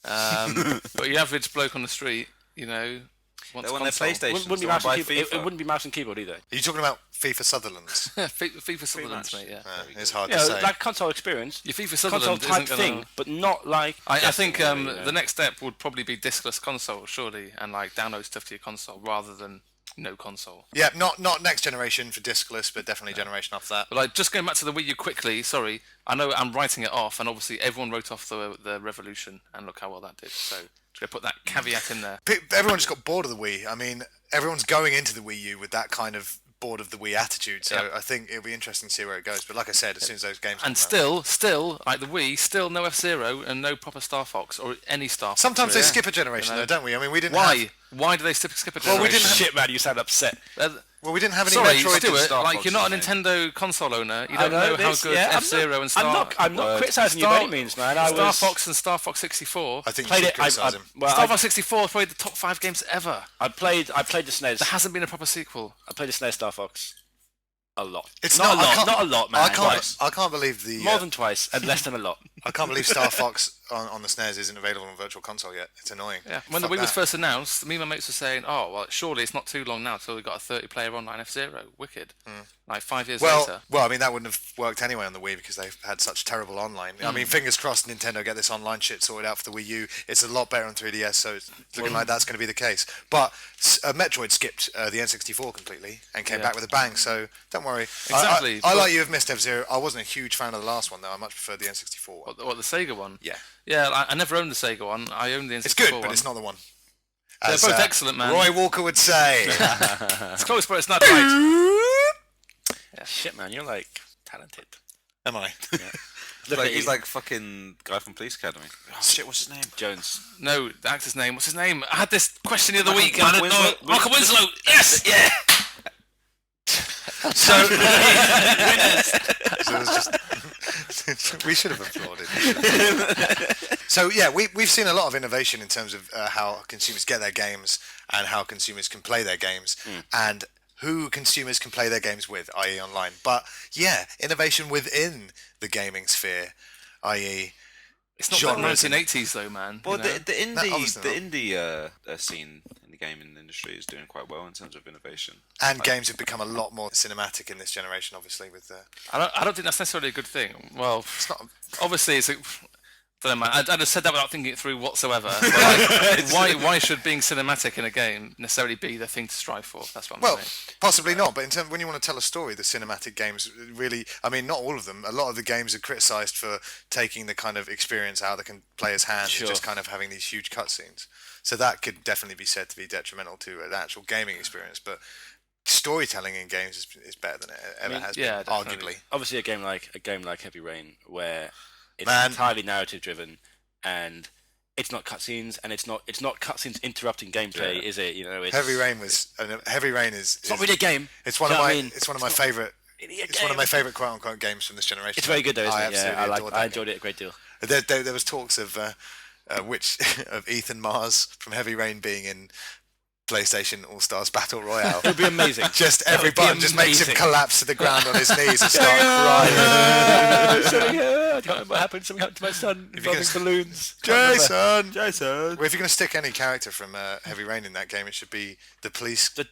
But your average bloke on the street, wants They want their console. PlayStation. Wouldn't be mouse and keyboard. It wouldn't be mouse and keyboard either. Are you talking about FIFA Sutherland's? FIFA Sutherland's, mate. Yeah. It's hard Yeah, to say. like console experience. Your FIFA Console Sutherland type isn't thing, gonna... but not like. I think the next step would probably be discless console, surely, and like download stuff to your console rather than no console. Yeah, not next generation for discless, but definitely generation after that. But like, just going back to the Wii U quickly, sorry, I know I'm writing it off, and obviously everyone wrote off the Revolution, and look how well that did. So just gonna put that caveat in there. Everyone just got bored of the Wii. I mean, everyone's going into the Wii U with that kind of bored of the Wii attitude. So I think it'll be interesting to see where it goes. But like I said, as soon as those games and come out, still, like the Wii, still no F-Zero and no proper Star Fox or any Star Fox. sometimes they really. skip a generation, though, don't we? I mean, we didn't. Why? Why do they skip a generation? Well, we didn't. Shit, man, you sound upset. Well, we didn't have any Sorry, Metroid. Stuart, Star like Fox you're not a is Nintendo console owner. You don't know how this, good yeah, F-Zero and Star... I'm not criticising you by any means, man. Star Fox and Star Fox 64. I think played you should it. criticise him. Star Fox 64 is probably the top 5 games ever. I played the SNES. There hasn't been a proper sequel. I played the SNES Star Fox. A lot. It's not a I lot. can't- Not a lot, man. I can't believe the More than twice, and less than a lot. I can't believe Star Fox on the SNES isn't available on Virtual Console yet. It's annoying. Yeah. When Fuck the Wii was that. first announced, me and my mates were saying, "Oh, well, surely it's not too long now till we got a 30-player online F-Zero. Wicked." Like 5 years later. Well, I mean that wouldn't have worked anyway on the Wii because they've had such terrible online. I mean, fingers crossed Nintendo get this online shit sorted out for the Wii U. It's a lot better on 3DS, so it's looking like that's going to be the case. But Metroid skipped the N64 completely and came back with a bang. So don't worry. Exactly. I like you have missed F-Zero. I wasn't a huge fan of the last one though. I much preferred the N64 one. What the Sega one? Yeah. Yeah, I never owned the Sega one. I owned the N64 It's good, one. but it's not the one. They're As, both excellent, man. Roy Walker would say. It's close, but it's not right. Yeah, shit, man, you're like talented. Am I? He's like fucking guy from Police Academy. Oh, shit, what's his name? Jones. No, the actor's name. What's his name? I had this question the other week. And I didn't know. Michael Winslow. Yes. Yeah. So it was just we should have applauded. So yeah, we've seen a lot of innovation in terms of how consumers get their games and how consumers can play their games and who consumers can play their games with, i.e. online. But yeah, innovation within the gaming sphere, i.e. It's not the 1980s though, man. Well, you know? the obviously indie scene in the gaming industry is doing quite well in terms of innovation. And games have become a lot more cinematic in this generation, obviously. With I don't think that's necessarily a good thing. Well, it's not. Obviously, it's. Don't know, man. I just said that without thinking it through whatsoever. Why should being cinematic in a game necessarily be the thing to strive for? That's what I'm saying. Possibly not. But in terms, when you want to tell a story, the cinematic games really. I mean, not all of them. A lot of the games are criticised for taking the kind of experience out of the player's hands and just kind of having these huge cutscenes. So that could definitely be said to be detrimental to an actual gaming experience. But storytelling in games is better than it ever has been, arguably. Obviously, a game like Heavy Rain, where it's Man. entirely narrative driven, and it's not cutscenes, and it's not cutscenes interrupting gameplay, is it? You know, it's, Heavy Rain is. It's not really a game. It's one of my. I mean? It's one of my favorite. It's one of my favorite quote unquote games from this generation. It's very good though, isn't it? Absolutely I enjoyed it a great deal. There was talks of of Ethan Mars from Heavy Rain being in PlayStation All Stars Battle Royale. It would be amazing. Just every button just makes him collapse to the ground on his knees and start crying. I can't remember what happened. Something happened to my son involving balloons. Jason! Jason! Well, if you're going to stick any character from Heavy Rain in that game, it should be the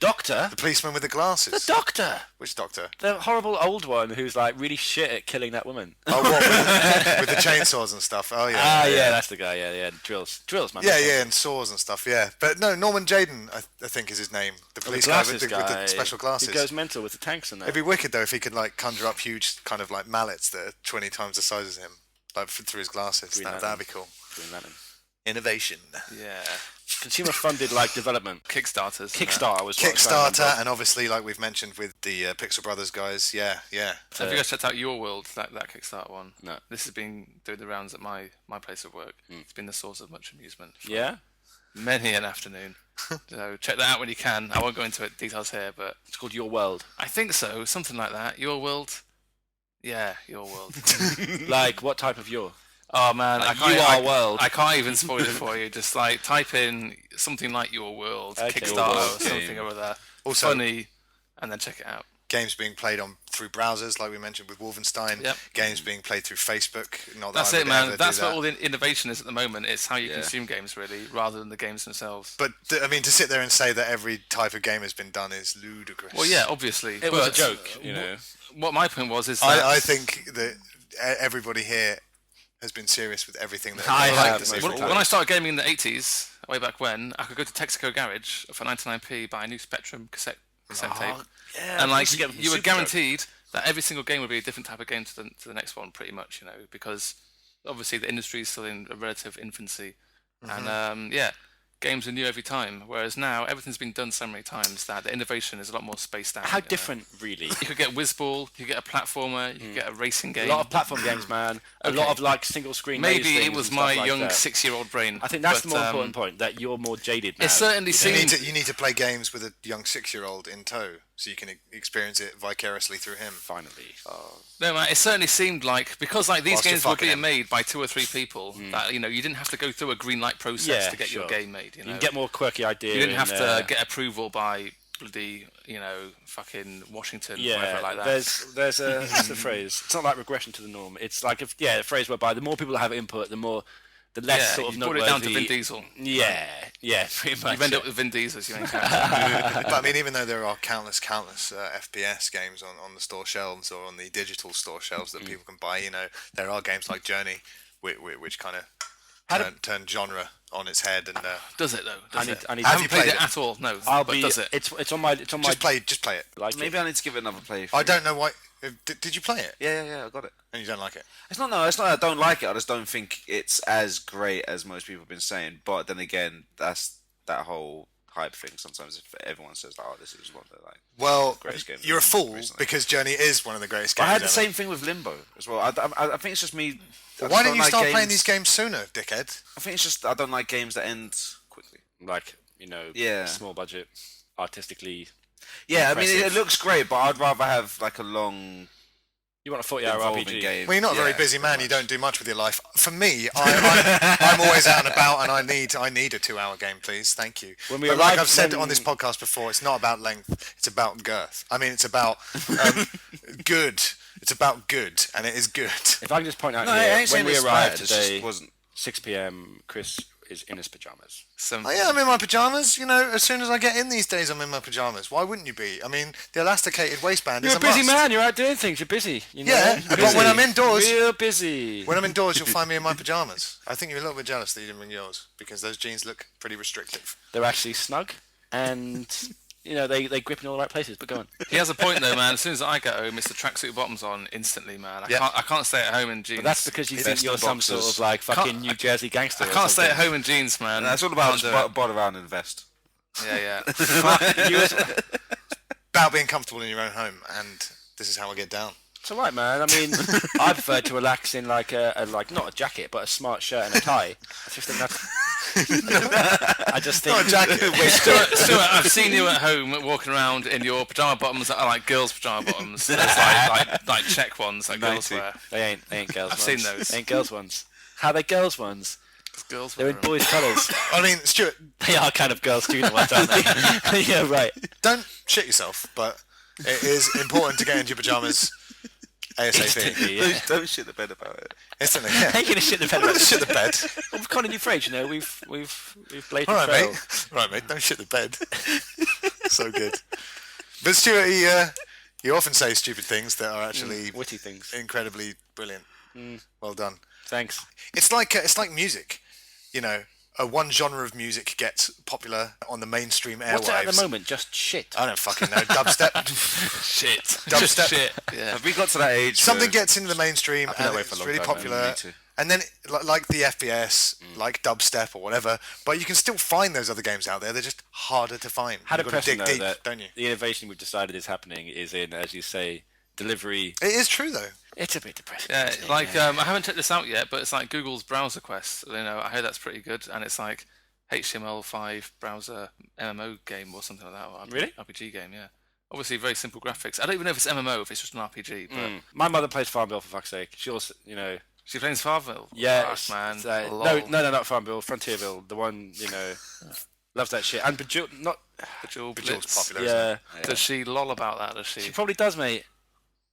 Doctor? The policeman with the glasses. The Doctor! Which Doctor? The horrible old one who's like really shit at killing that woman. Oh, what? With the chainsaws and stuff. Oh, yeah. Yeah, that's the guy. Yeah. Drills, man. Yeah, and saws and stuff. Yeah, but no, Norman Jaden, I think is his name. The police guy with the special glasses. He goes mental with the tanks and that. It'd be wicked though if he could like conjure up huge kind of like mallets that are 20 times the size as him, like through his glasses. That'd be cool. Green Lantern. Innovation. Yeah. Consumer funded like development. Kickstarters. Kickstarter was Kickstarter, and obviously like we've mentioned with the Pixel Brothers guys. Yeah. Have you guys checked out Your World, that Kickstarter one? No. This has been doing the rounds at my place of work. It's been the source of much amusement. Yeah? Many an afternoon. So check that out when you can. I won't go into details here, but It's called Your World. I think so. Something like that. Your World. Yeah, Your World. Like what type of your? Oh man, World. I can't even spoil it for you. Just like type in something like Your World, Okay. Kickstarter Your World or something game. or other. Also- Funny, and then check it out. Games being played on through browsers, like we mentioned with Wolfenstein. Yep. Games being played through Facebook. Not that That's I it, would man. ever That's do where that. all the innovation is at the moment. It's how you consume games, really, rather than the games themselves. But I mean, to sit there and say that every type of game has been done is ludicrous. Well, yeah, obviously. It was a joke, you know. What my point was is that I think that everybody here has been serious with everything that I have, this when I started gaming in the 80s, way back when, I could go to Texaco Garage for 99p, buy a new Spectrum cassette tape, Yeah, and like used to get them from you were Superdrug. guaranteed that every single game would be a different type of game to the next one, pretty much, you know, because obviously the industry is still in a relative infancy, and games are new every time. Whereas now everything's been done so many times that the innovation is a lot more spaced out. How different, really? You could get Whizball, you could get a platformer, you could get a racing A game. lot of platform games, man. A lot of like single screen. Maybe maze it was things and my stuff like young that. 6-year-old brain. I think that's but, the more important point, that you're more jaded now. It certainly seemed. You need to play games with a young 6-year-old in tow, so you can experience it vicariously through him. Finally. No, man, it certainly seemed like, because like these Whilst you're games were fucking being him. made by 2 or 3 people, that you didn't have to go through a green light process to get your game made. You know? can get more quirky ideas. You didn't have to get approval by bloody, fucking Washington, or whatever like that. There's a what's the phrase? It's not like regression to the norm. It's like a phrase whereby the more people that have input, the less sort of you brought it down to noteworthy- Vin Diesel. Yeah, pretty much. You've ended up with Vin Diesel as your main character. But I mean, even though there are countless FPS games on the store shelves or on the digital store shelves that people can buy, there are games like Journey, which kind of turn genre on its head. And Does it though? Does it? I need I to- haven't played it at all. No, but does it? It's on my. just play it. Maybe I need to give it another play. I don't know why. Did you play it? Yeah, I got it. And you don't like it? It's not I don't like it. I just don't think it's as great as most people have been saying. But then again, that's that whole hype thing. Sometimes if everyone says, "Oh, this is one of the greatest games." You're a fool because Journey is one of the greatest games. I had the ever. same thing with Limbo as well. I think it's just me. Why didn't you start playing these games sooner, dickhead? I think it's just I don't like games that end quickly. Like small budget, artistically. Yeah, impressive. I mean it looks great, but I'd rather have like a long. You want a 40-hour involving RPG game. Well, you're not a very busy man. You don't do much with your life. For me, I'm always out and about, and I need a 2-hour game, please. Thank you. When we but like arrived, I've said then- on this podcast before, it's not about length. It's about girth. I mean, it's about good. It's about good, and it is good. If I can just point out No, I here, ain't when saying we it's arrived bad, it just today, wasn't. 6 p.m. Chris is in his pajamas. Oh, yeah, I'm in my pajamas. As soon as I get in these days, I'm in my pajamas. Why wouldn't you be? I mean, the elasticated waistband You're is a busy must. man. You're out doing things. You're busy. Yeah, but Busy. when I'm indoors, real busy. When I'm indoors, you'll find me in my pajamas. I think you're a little bit jealous that you didn't bring yours because those jeans look pretty restrictive. They're actually snug, and they grip in all the right places. But go on. He has a point though, man. As soon as I get home, it's the tracksuit bottoms on instantly, man. I can't stay at home in jeans. But that's because you think you're some sort of like fucking New Jersey gangster. I can't stay at home in jeans, man. That's all about just bottom around and vest. Yeah. About being comfortable in your own home, and this is how I get down. It's alright, man. I mean, I prefer to relax in like a not a jacket, but a smart shirt and a tie. I just think that's. I just think. Not a jacket. Stuart, I've seen you at home walking around in your pajama bottoms that are like girls' pajama bottoms. There's like check ones that girls wear. They ain't girls' I've ones. seen those. They ain't girls' ones. How are they girls' ones? Girls They're wear in them. boys' colours. I mean, Stuart, They are kind of girl student ones, aren't they? Yeah, right. don't shit yourself, but it is important to get into your pajamas ASAP. Yeah. Don't shit the bed about it. Instantly, yeah. Ain't gonna shit the bed. Shit the bed. We've got a new phrase, we've blazed All the right, trail. mate. All right, mate. Don't shit the bed. So good. But Stuart, you often say stupid things that are actually Witty things. incredibly brilliant. Well done. Thanks. It's like music. One genre of music gets popular on the mainstream airwaves. What's it at the moment? Just shit. I don't fucking know. Dubstep. Shit. Dubstep. Shit. Yeah. Have we got to that age? Something gets into the mainstream I've been that and way for a it's long really time, man. popular. Me too. And then, like the FPS, like dubstep or whatever, but you can still find those other games out there. They're just harder to find. How You've got to depressing dig though deep, that don't you? the innovation we've decided is happening is in, as you say, delivery. It is true though. It's a bit depressing. Yeah, isn't it? like I haven't checked this out yet, but it's like Google's browser quest. I heard that's pretty good, and it's like HTML5 browser MMO game or something like that. Or Really? RPG game, yeah. Obviously, very simple graphics. I don't even know if it's MMO, if it's just an RPG. But My mother plays Farmville, for fuck's sake. She also, she plays Farmville. yeah, Gosh, man. it's, Lol. no, not Farmville, Frontierville, the one, loves that shit. And Bejeweled Bejeweled Blitz. popular, yeah, Does she lol about that? Does she? she probably does, mate.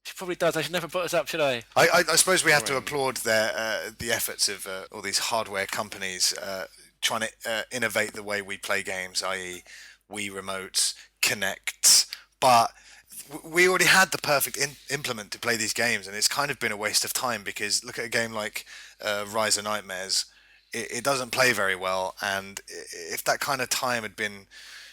She probably does. I should never put us up, should I? I suppose we have to applaud the efforts of all these hardware companies trying to innovate the way we play games, i.e. Wii remotes, Kinects, but we already had the perfect implement to play these games, and it's kind of been a waste of time because look at a game like Rise of Nightmares. It doesn't play very well, and if that kind of time had been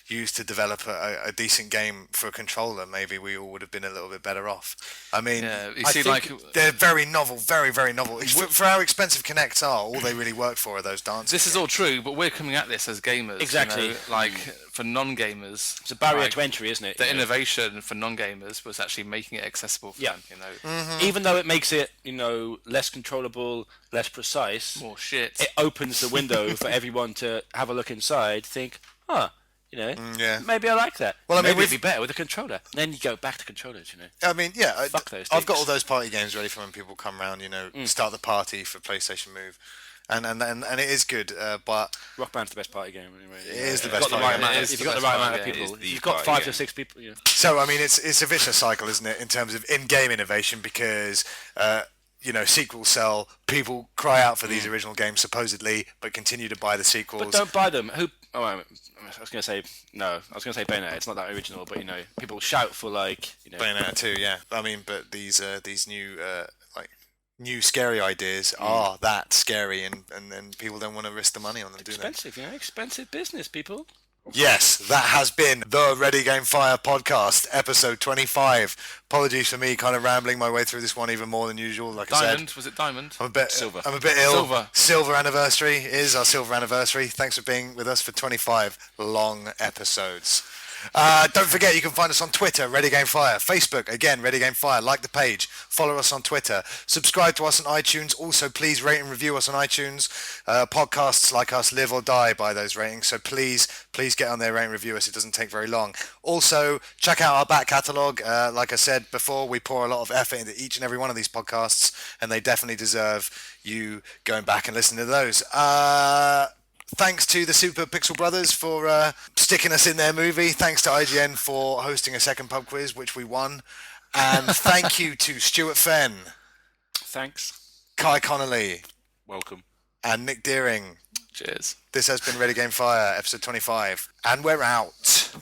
used to develop a decent game for a controller, maybe we all would have been a little bit better off. I mean, they're very novel, very, very novel. For how expensive Kinects are, all they really work for are those dances. This is all true, but we're coming at this as gamers. Exactly. You know, like, for non-gamers... It's a barrier to entry, isn't it? The innovation for non-gamers was actually making it accessible for them, you know. Mm-hmm. Even though it makes it, less controllable, less precise... More shit. It opens the window for everyone to have a look inside, think, maybe I like that. Well, I mean, maybe it'd be better with a controller. Then you go back to controllers, I mean, yeah, Fuck those I've got things. all those party games ready for when people come round, start the party for PlayStation Move. And it is good, but... Rock Band's the best party game, anyway. It is the best party game. If you've got the right amount of people. If you've got 5 to 6 people, So, I mean, it's a vicious cycle, isn't it, in terms of in-game innovation, because... sequels sell. People cry out for these original games, supposedly, but continue to buy the sequels. But don't buy them. I was going to say Bayonetta. It's not that original, but people shout for Bayonetta 2, yeah. I mean, but these new new scary ideas are that scary, and people don't want to risk the money on them, do they? Expensive, expensive business, people. Yes, that has been the Ready Game Fire podcast, episode 25. Apologies for me kind of rambling my way through this one even more than usual. Like I said, Was it Diamond? Silver. I'm a bit ill. Silver anniversary is our silver anniversary. Thanks for being with us for 25 long episodes. Don't forget, you can find us on Twitter, Ready Game Fire. Facebook, again, Ready Game Fire. Like the page. Follow us on Twitter. Subscribe to us on iTunes. Also, please rate and review us on iTunes. Podcasts like us live or die by those ratings. So please get on there, rate and review us. It doesn't take very long. Also, check out our back catalogue. Like I said before, we pour a lot of effort into each and every one of these podcasts, and they definitely deserve you going back and listening to those. Thanks to the Super Pixel Brothers for sticking us in their movie. Thanks to IGN for hosting a second pub quiz, which we won. And thank you to Stuart Fenn. Thanks. Kye Connolly. Welcome. And Nick Deering. Cheers. This has been Ready Game Fire, episode 25. And we're out.